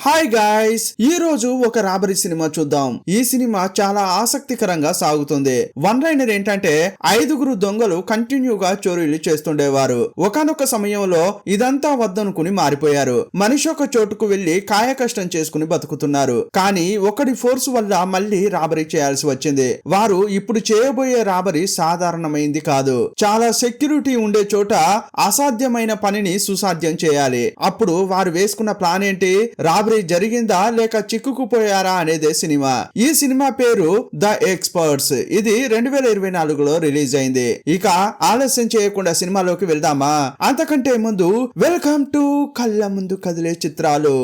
Hi guys, ఈ రోజు ఒక రాబరీ సినిమా చూద్దాం. ఈ సినిమా చాలా ఆసక్తికరంగా సాగుతుంది. వన్ లైనర్ ఏంటంటే 5గురు దొంగలు కంటిన్యూగా చోరీలు చేస్తుండేవారు. ఒకానొక సమయంలో ఇదంతా వద్దనుకుని మారిపోయారు. మనిషి ఒక చోటుకు వెళ్లి కాయ కష్టం చేసుకుని బతుకుతున్నారు. కానీ ఒకడి ఫోర్స్ వల్ల మళ్ళీ రాబరీ చేయాల్సి వచ్చింది. వారు ఇప్పుడు చేయబోయే రాబరీ సాధారణమైంది కాదు. చాలా సెక్యూరిటీ ఉండే చోట అసాధ్యమైన పనిని సుసాధ్యం చేయాలి. అప్పుడు వారు వేసుకున్న ప్లాన్ ఏంటి? రాబరీ జరిగిందా లేక చిక్కుకుపోయారా అనేదే సినిమా. ఈ సినిమా పేరు ద ఎక్స్పర్ట్స్. ఇది 2024లో రిలీజ్ అయింది. ఇక ఆలస్యం చేయకుండా సినిమాలోకి వెళ్దామా? అంతకంటే ముందు వెల్కమ్ టు కళ్ళ ముందు కదిలే చిత్రాలు.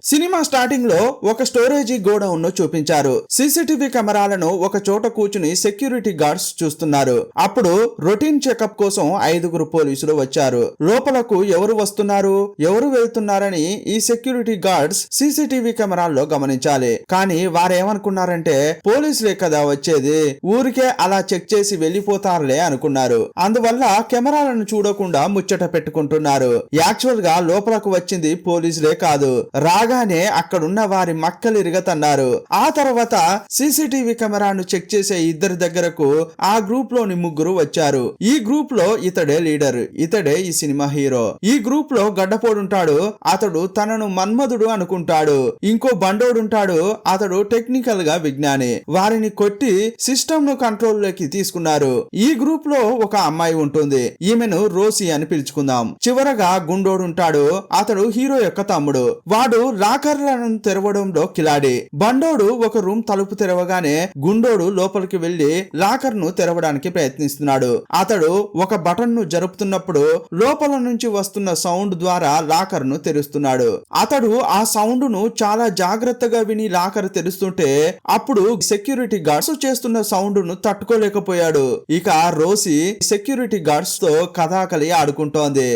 సినిమా స్టార్టింగ్ లో ఒక స్టోరేజీ గోడౌన్ ను చూపించారు. సీసీటీవీ కెమెరాలను ఒక చోట కూర్చుని సెక్యూరిటీ గార్డ్స్ చూస్తున్నారు. అప్పుడు రొటీన్ చెకప్ కోసం 5గురు పోలీసులు వచ్చారు. లోపలకు ఎవరు వస్తున్నారు, ఎవరు వెళ్తున్నారని ఈ సెక్యూరిటీ గార్డ్స్ సీసీటీవీ కెమెరాల్లో గమనించాలి. కానీ వారేమనుకున్నారంటే పోలీసులే కదా వచ్చేది, ఊరికే అలా చెక్ చేసి వెళ్లిపోతారులే అనుకున్నారు. అందువల్ల కెమెరాలను చూడకుండా ముచ్చట పెట్టుకుంటున్నారు. యాక్చువల్ గా లోపలకు వచ్చింది పోలీసులే కాదు. రాగానే అక్కడున్న వారి మక్కలు ఇరగతన్నారు. ఆ తర్వాత సీసీటీవీ కెమెరాను చెక్ చేసే ఇద్దరి దగ్గరకు ఆ గ్రూప్ లోని 3 వచ్చారు. ఈ గ్రూప్ లో ఇతడే లీడర్, ఇతడే ఈ సినిమా హీరో. ఈ గ్రూప్ లో గడ్డపోడుంటాడు, అతడు తనను మన్మధుడు అనుకుంటాడు. ఇంకో బండోడుంటాడు, అతడు టెక్నికల్ గా విజ్ఞాని. వారిని కొట్టి సిస్టమ్ ను కంట్రోల్ లోకి తీసుకున్నారు. ఈ గ్రూప్ లో ఒక అమ్మాయి ఉంటుంది. ఈమెను రోసి అని పిలుచుకుందాం. చివరగా గుండోడుంటాడు, అతడు హీరో యొక్క తమ్ముడు. వాడు లాకర్లను తెరవడంలో కిలాడి. బండోడు ఒక రూమ్ తలుపు తెరవగానే గుండోడు లోపలికి వెళ్లి లాకర్ ను తెరవడానికి ప్రయత్నిస్తున్నాడు. అతడు ఒక బటన్ ను జరుపుతున్నప్పుడు లోపల నుంచి వస్తున్న సౌండ్ ద్వారా లాకర్ ను తెరుస్తున్నాడు. అతడు ఆ సౌండ్ ను చాలా జాగ్రత్తగా విని లాకర్ తెరుస్తుంటే అప్పుడు సెక్యూరిటీ గార్డ్స్ చేస్తున్న సౌండ్ ను తట్టుకోలేకపోయాడు. ఇక రోసి సెక్యూరిటీ గార్డ్స్ తో కథాకలి ఆడుకుంటోంది.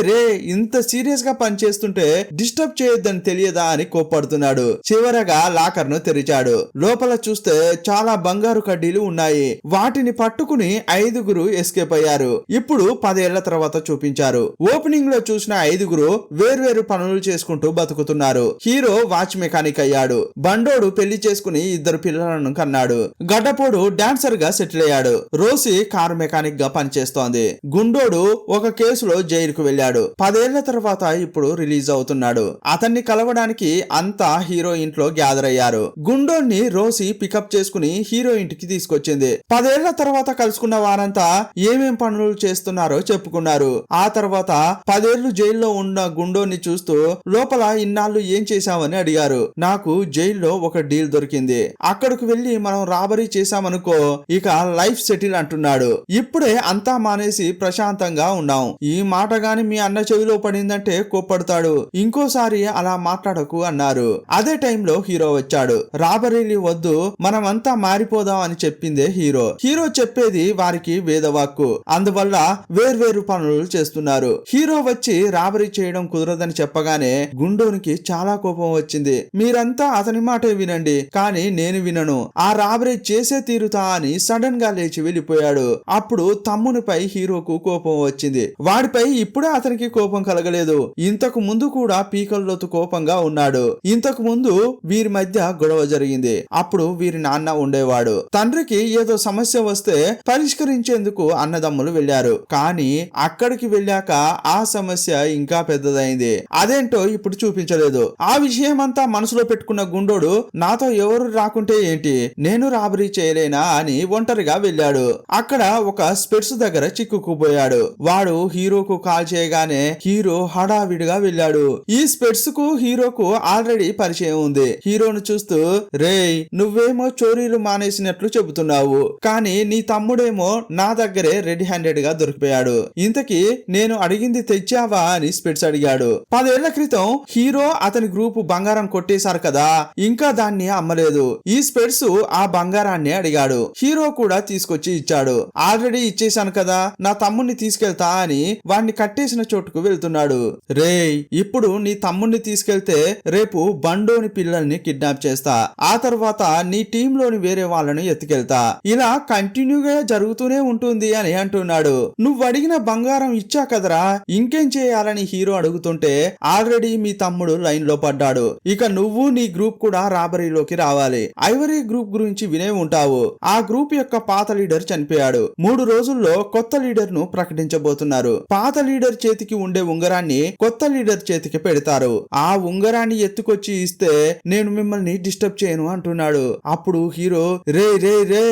రే ఇంత సీరియస్ గా పనిచేస్తుంటే డిస్టర్బ్ చేయొద్దని తెలియదా అని కోప్పడుతున్నాడు. చివరగా లాకర్ ను తెరిచాడు. లోపల చూస్తే చాలా బంగారు కడ్డీలు ఉన్నాయి. వాటిని పట్టుకుని 5గురు ఎస్కేప్ అయ్యారు. ఇప్పుడు 10 ఏళ్ల తర్వాత చూపించారు. ఓపెనింగ్ లో చూసిన 5గురు వేర్వేరు పనులు చేసుకుంటూ బతుకుతున్నారు. హీరో వాచ్ మెకానిక్ అయ్యాడు. బండోడు పెళ్లి చేసుకుని 2 పిల్లలను కన్నాడు. గడ్డపోడు డాన్సర్ గా సెటిల్ అయ్యాడు. రోసి కారు మెకానిక్ గా పనిచేస్తోంది. గుండోడు ఒక కేసులో జైలుకు వెళ్ళాడు. 10 ఏళ్ల తర్వాత ఇప్పుడు రిలీజ్ అవుతున్నాడు. అతన్ని కలవడానికి అంతా హీరో ఇంట్లో గ్యాదర్ అయ్యారు. గుండోన్ని రోసి పికప్ చేసుకుని హీరో ఇంటికి తీసుకొచ్చింది. 10 ఏళ్ల తర్వాత కలుసుకున్న వారంతా ఏమేం పనులు చేస్తున్నారో చెప్పుకున్నారు. ఆ తర్వాత 10 ఏళ్లు జైల్లో ఉన్న గుండోన్ని చూస్తూ లోపల ఇన్నాళ్ళు ఏం చేశామని అడిగారు. నాకు జైల్లో ఒక డీల్ దొరికింది, అక్కడికి వెళ్లి మనం రాబరీ చేశామనుకో ఇక లైఫ్ సెటిల్ అంటున్నాడు. ఇప్పుడే అంతా మానేసి ప్రశాంతంగా ఉన్నాం. ఈ మాట గాని మీ అన్న చెవిలో పడిందంటే కోప్పడతాడు. ఇంకోసారి అలా మాట్లాడకు అన్నారు. అదే టైంలో హీరో వచ్చాడు. రాబరీలు వద్దు, మనమంతా మారిపోదాం అని చెప్పిందే హీరో. హీరో చెప్పేది వారికి వేదవాక్కు. అందువల్ల వేర్వేరు పనులు చేస్తున్నారు. హీరో వచ్చి రాబరీ చేయడం కుదరదని చెప్పగానే గుండోనికి చాలా కోపం వచ్చింది. మీరంతా అతని మాటే వినండి, కానీ నేను వినను, ఆ రాబరీ చేసే తీరుతా అని సడన్ గా లేచి వెళ్ళిపోయాడు. అప్పుడు తమ్మునిపై హీరోకు కోపం వచ్చింది. వాడిపై ఇప్పుడే అతనికి కోపం కలగలేదు, ఇంతకు ముందు కూడా పీకల్లోతు కోపంగా ఉన్నాడు. ఇంతకు ముందు వీరి మధ్య గొడవ జరిగింది. అప్పుడు వీరి నాన్న ఉండేవాడు. తండ్రికి ఏదో సమస్య వస్తే పరిష్కరించేందుకు అన్నదమ్ములు వెళ్లారు. కానీ అక్కడికి వెళ్ళాక ఆ సమస్య ఇంకా పెద్దదైంది. అదేంటో ఇప్పుడు చూపించలేదు. ఆ విషయం అంతా మనసులో పెట్టుకున్న గుండోడు నాతో ఎవరు రాకుంటే ఏంటి, నేను రాబరీ చేయలేనా అని ఒంటరిగా వెళ్ళాడు. అక్కడ ఒక స్పెట్స్ దగ్గర చిక్కుకుపోయాడు. వాడు హీరోకు కాల్ చేయగానే హీరో హడావిడిగా వెళ్ళాడు. ఈ స్పెట్స్ కు హీరోకు ఆల్రెడీ పరిచయం ఉంది. హీరోను చూస్తూ రేయ్ నువ్వేమో చోరీలు మానేసినట్లు చెబుతున్నావు, కానీ నీ తమ్ముడేమో నా దగ్గరే రెడీ హ్యాండెడ్ గా దొరికిపోయాడు. ఇంతకీ నేను అడిగింది తెచ్చావా అని స్పెట్స్ అడిగాడు. 10 ఏళ్ల క్రితం హీరో అతని గ్రూప్ బంగారం కొట్టేశారు కదా, ఇంకా దాన్ని అమ్మలేదు. ఈ స్పెట్స్ ఆ బంగారాన్ని అడిగాడు. హీరో కూడా తీసుకొచ్చి ఇచ్చాడు. ఆల్రెడీ ఇచ్చేశాను కదా, నా తమ్ముడిని తీసుకెళ్తా అని వాణ్ణి కట్టేసిన చోటుకు వెళ్తున్నాడు. రేయ్ ఇప్పుడు నీ తమ్ముడిని తీసుకెళ్తే రేపు బండోని పిల్లల్ని కిడ్నాప్ చేస్తా, ఆ తర్వాత నీ టీమ్ లోని వేరే వాళ్ళని ఎత్తుకెళ్తా, ఇలా కంటిన్యూగా జరుగుతూనే ఉంటుంది అని అంటున్నాడు. నువ్వు అడిగిన బంగారం ఇచ్చా కదరా, ఇంకేం చేయాలని హీరో అడుగుతుంటే ఆల్రెడీ మీ తమ్ముడు లైన్ లో పడ్డాడు, ఇక నువ్వు నీ గ్రూప్ కూడా రాబరీలోకి రావాలి. ఐవరీ గ్రూప్ గురించి వినే ఉంటావు. ఆ గ్రూప్ యొక్క పాత లీడర్ చనిపోయాడు. 3 రోజుల్లో కొత్త లీడర్ ను ప్రకటించబోతున్నారు. పాత లీడర్ చేతికి ఉండే ఉంగరాన్ని కొత్త లీడర్ చేతికి పెడతారు. ఆ ఉంగరాన్ని ఎత్తుకొచ్చి ఇస్తే నేను మిమ్మల్ని డిస్టర్బ్ చేయను అంటున్నాడు. అప్పుడు హీరో రే రే రే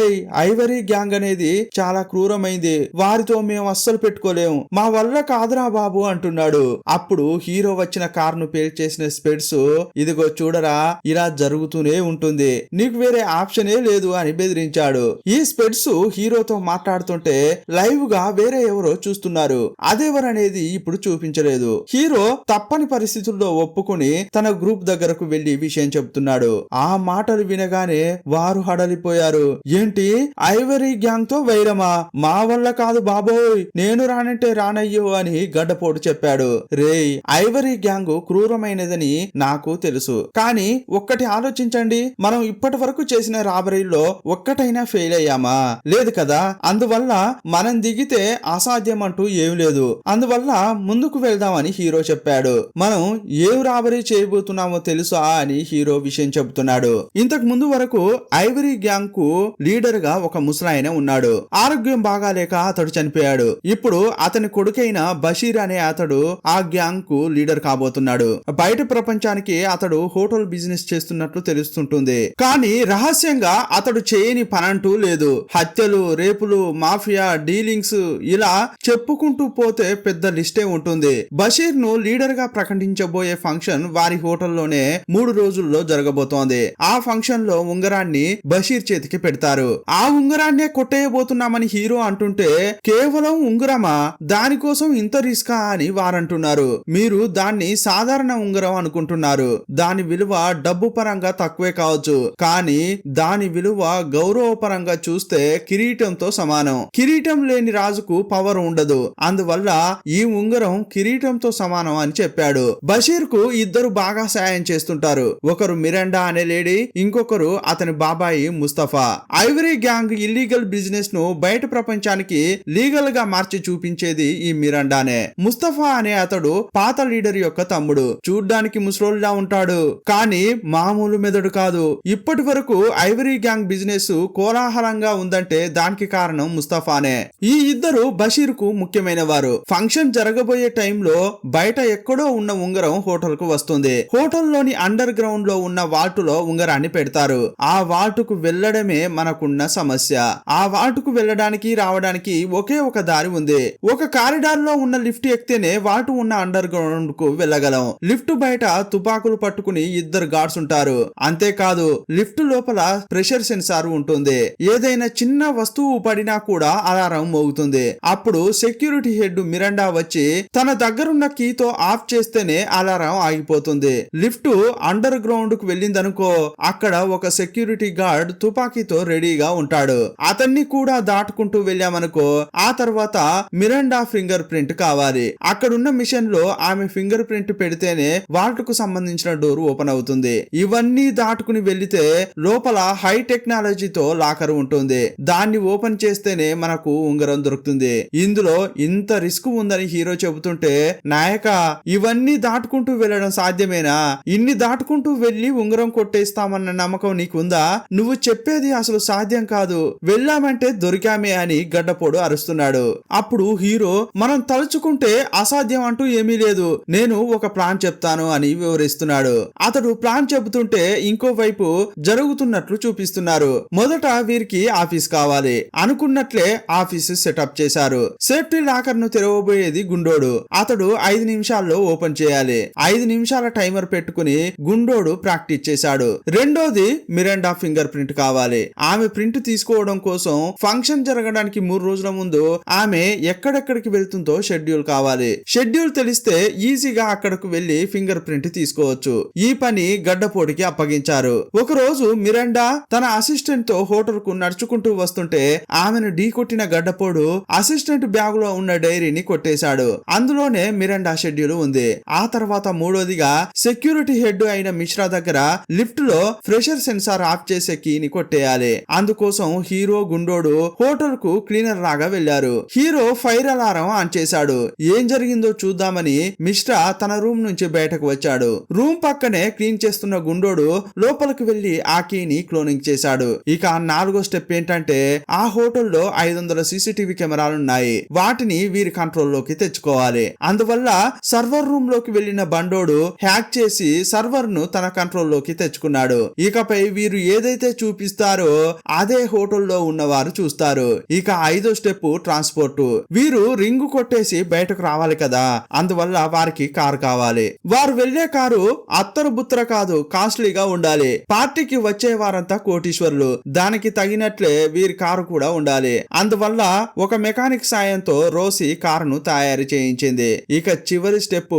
ఐవరీ గ్యాంగ్ అనేది చాలా క్రూరమైంది, వారితో మేము అస్సలు పెట్టుకోలేము, మా వల్ల కాదురా బాబు అంటున్నాడు. అప్పుడు హీరో వచ్చిన కారును పేల్చేసిన స్పెడ్స్ ఇదిగో చూడరా, ఇలా జరుగుతూనే ఉంటుంది, నీకు వేరే ఆప్షనే లేదు అని బెదిరించాడు. ఈ స్పెడ్స్ హీరోతో మాట్లాడుతుంటే లైవ్ గా వేరే ఎవరో చూస్తున్నారు. అదెవరనేది ఇప్పుడు చూపించలేదు. హీరో తప్పని పరిస్థితుల్లో ఒప్పుకుని తన గ్రూప్ దగ్గరకు వెళ్లి విషయం చెప్తున్నాడు. ఆ మాటలు వినగానే వారు హడలిపోయారు. ఏంటి, ఐవరీ గ్యాంగ్ తో వైరమా? మా వల్ల కాదు బాబోయ్, నేను రానంటే రానయ్యో అని గడ్డపోటు చెప్పాడు. రేయ్, ఐవరీ గ్యాంగ్ క్రూరమైనదని నాకు తెలుసు, కానీ ఒక్కటి ఆలోచించండి, మనం ఇప్పటి వరకు చేసిన రాబరీలో ఒక్కటైనా ఫెయిల్ అయ్యామా? లేదు కదా, అందువల్ల మనం దిగితే అసాధ్యం అంటూ ఏం లేదు, అందువల్ల ముందుకు వెళ్దామని హీరో చెప్పాడు. మనం ఏం రాబరీ చేయబోతున్నామో తెలుసా అని హీరో విషయం చెబుతున్నాడు. ఇంతకు ముందు వరకు ఐవరీ గ్యాంగ్ కు లీడర్ గా ఒక ముసలాయన ఉన్నాడు. ఆరోగ్యం బాగాలేక అతడు చనిపోయాడు. ఇప్పుడు అతని కొడుకైన బషీర్ అనే అతడు ఆ గ్యాంగ్ కు లీడర్ కాబోతున్నాడు. బయట ప్రపంచానికి అతడు హోటల్ బిజినెస్ చేస్తున్నట్లు తెలుస్తుంటుంది, కానీ రహస్యంగా అతడు చేయని పనంటూ లేదు. హత్యలు, రేపులు, మాఫియా డీలింగ్స్, ఇలా చెప్పుకుంటూ పోతే పెద్ద లిస్టే ఉంటుంది. బషీర్ ను లీడర్ గా ప్రకటించబోయే ఫంక్షన్ వారి హోటల్లోనే 3 రోజుల్లో జరగబోతోంది. ఆ ఫంక్షన్ లో ఉంగరాన్ని బషీర్ చేతికి పెడతారు. ఆ ఉంగరాన్నే కొట్టేయబోతున్నామని హీరో అంటుంటే కేవలం ఉంగరమా, దానికోసం ఇంత రిస్కా అని వారంటున్నారు. మీరు దాన్ని సాధారణ ఉంగరం అనుకుంటున్నారు, దాని విలువ డబ్బు పరంగా తక్కువే కావచ్చు, కానీ దాని విలువ గౌరవపరంగా చూస్తే కిరీటంతో సమానం. కిరీటం లేని రాజుకు పవర్ ఉండదు, అందువల్ల ఈ ఉంగరం కిరీటంతో సమానం అని చెప్పాడు. బషీర్ కు ఇద్దరు బాగా సాయం చేస్తుంటారు. ఒకరు మిరాండా అనే లేడీ, ఇంకొకరు అతని బాబాయి Mustafa. Ivory gang illegal business ను బయట ప్రపంచానికి లీగల్ గా మార్చి చూపించేది ఈ మిరాండానే. ముస్తఫా అనే అతడు పాత లీడర్ యొక్క తమ్ముడు. చూడ్డానికి ముసలోళ్ళలా ఉంటాడు, కానీ మామూలు మెదడు కాదు. ఇప్పటి వరకు ఐవరీ గ్యాంగ్ బిజినెస్ కోలాహలంగా ఉందంటే దానికి కారణం ముస్తఫానే. ఈ ఇద్దరు బషీర్ కు ముఖ్యమైన వారు. ఫంక్షన్ జరగబోయే టైంలో బయట ఎక్కడో ఉన్న ఉంగరం హోటల్ కు వస్తుంది. హోటల్లోని అండర్ గ్రౌండ్ లో ఉన్న వాల్టులో ఉంగరాన్ని పెడతారు. ఆ వాల్టుకు వెళ్లడమే మనకున్న సమస్య. ఆ వాల్టుకు వెళ్ళడానికి రావడానికి ఒకే ఒక దారి ఉంది. ఒక కారిడార్ లో ఉన్న లిఫ్ట్ ఎక్కితేనే వాల్టు ఉన్న అండర్ గ్రౌండ్ కు వెళ్ళగలం. లిఫ్ట్ బయట తుపాకులు పట్టుకుని ఇద్దరు గార్డ్స్ ఉంటారు. అంతేకాదు, లిఫ్ట్ లోపల ప్రెషర్ సెన్సార్ ఉంటుంది. ఏదైనా చిన్న వస్తువు పడినా కూడా అలారం మోగుతుంది. అప్పుడు సెక్యూరిటీ హెడ్ మిరాండా వచ్చి తన దగ్గరున్న కీతో ఆఫ్ చేస్తేనే అలారం ఆగిపోతుంది. లిఫ్ట్ అండర్ గ్రౌండ్ కు వెళ్ళిందనుకో, అక్కడ ఒక సెక్యూరిటీ గార్డ్ తుపాకీతో రెడీగా ఉంటాడు. అతన్ని కూడా దాటుకుంటూ వెళ్ళామనుకో, ఆ తర్వాత మిరాండా ఫింగర్ ప్రింట్ కావాలి. అక్కడున్న మిషన్ లో ఆమె ఫింగర్ ప్రింట్ పెడితేనే వాల్టుకు సంబంధించిన డోర్ ఓపెన్ అవుతుంది. ఇవన్నీ దాటుకుని వెళ్లితే లోపల హై టెక్నాలజీతో లాకర్ ఉంటుంది. దాన్ని ఓపెన్ చేస్తేనే మనకు ఉంగరం దొరుకుతుంది. ఇందులో ఇంత రిస్క్ ఉందని హీరో చెబుతుంటే, నాయక ఇవన్నీ దాటుకుంటూ వెళ్ళడం సాధ్యమేనా? ఇన్ని దాటుకుంటూ వెళ్లి ఉంగరం కొట్టేస్తామన్న నమ్మకం నీకుందా? నువ్వు చెప్పేది అసలు సాధ్యం కాదు, వెళ్ళామంటే దొరికామే అని గడ్డపోడు అరుస్తున్నాడు. అప్పుడు హీరో, మనం తలుచుకుంటే అసాధ్యం అంటూ ఏమీ లేదు, నేను ఒక ప్లాన్ చెప్తాను అని వివరిస్తున్నాడు. అతడు ప్లాన్ చెబుతుంటే ఇంకోవైపు జరుగుతున్నట్లు చూపిస్తున్నారు. మొదట వీరికి ఆఫీస్ కావాలి. అనుకున్నట్లే ఆఫీస్ సెటప్ చేశారు. సేఫ్టీ లాకర్ ను తెరవబోయేది గుండోడు. అతడు 5 నిమిషాల్లో ఓపెన్ చేయాలి. 5 నిమిషాల టైమర్ పెట్టుకుని గుండోడు ప్రాక్టీస్ చేశాడు. రెండోది మిరాండా ఫింగర్ ప్రింట్ కావాలి. ఆమె ప్రింట్ తీసుకోవడం కోసం ఫంక్షన్ జరగడానికి 3 రోజుల ముందు ఆమె ఎక్కడెక్కడికి వెళ్తుందో షెడ్యూల్ కావాలి. షెడ్యూల్ తెలిస్తే ఈజీగా అక్కడకు వెళ్లి ఫింగర్ ప్రింట్ తీసుకోవచ్చు. ఈ పని గడ్డపోటికి అప్పగించారు. ఒక రోజు మిరాండా తన అసిస్టెంట్ తో హోటల్ కు నడుచుకుంటూ వస్తుంటే ఆమెను ఢీ కొట్టిన గడ్డపోడు అసిస్టెంట్ బ్యాగ్ లో ఉన్న డైరీని కొట్టేశాడు. అందులోనే మిరాండా షెడ్యూల్ ఉంది. ఆ తర్వాత మూడోదిగా సెక్యూరిటీ హెడ్ అయిన మిశ్రా దగ్గర లిఫ్ట్ లో ప్రెషర్ సెన్సార్ ఆఫ్ చేసే కీని కొట్టేయాలి. అందుకోసం హీరో గుండోడు హోటల్ కు క్లీనర్ లాగా వెళ్లారు. హీరో ఫైర్ అలారం ఆన్ చేశాడు. ఏం జరిగిందో చూద్దామని మిశ్రా తన రూమ్ నుంచి బయటకు వచ్చాడు. రూమ్ పక్కనే క్లీన్ చేస్తున్న గుండోడు లోపలికి వెళ్లి ఆ కీని క్లోనింగ్ చేశాడు. ఇక 4వ స్టెప్ ఏంటంటే ఆ హోటల్లో 500 సీసీటీవీ కెమెరాలున్నాయి. వాటిని వీరి కంట్రోల్లోకి తెచ్చుకోవాలి. అందువల్ల సర్వర్ రూమ్ లోకి వెళ్లిన బండోడు హ్యాక్ చేసి సర్వర్ ను తన కంట్రోల్లోకి తెచ్చుకున్నాడు. ఇకపై వీరు ఏదైతే చూపిస్తారో అదే హోటల్లో ఉన్నవారు చూస్తారు. ఇక 5వ స్టెప్ ట్రాన్స్పోర్ట్. వీరు రింగు కొట్టేసి బయటకు రావాలి కదా, అందువల్ల వారికి కారు కావాలి. వారు వెళ్లే కారు అత్తరు బుత్తర కాదు, కాస్ట్లీగా ఉండాలి. పార్టీకి వచ్చే వారంతా కోటీశ్వరులు, దానికి తగినట్లే వీరి కారు కూడా ఉండాలి. అందువల్ల ఒక మెకానిక్ సాయంతో రోసి కారును తయారు చేయించింది. ఇక చివరి స్టెప్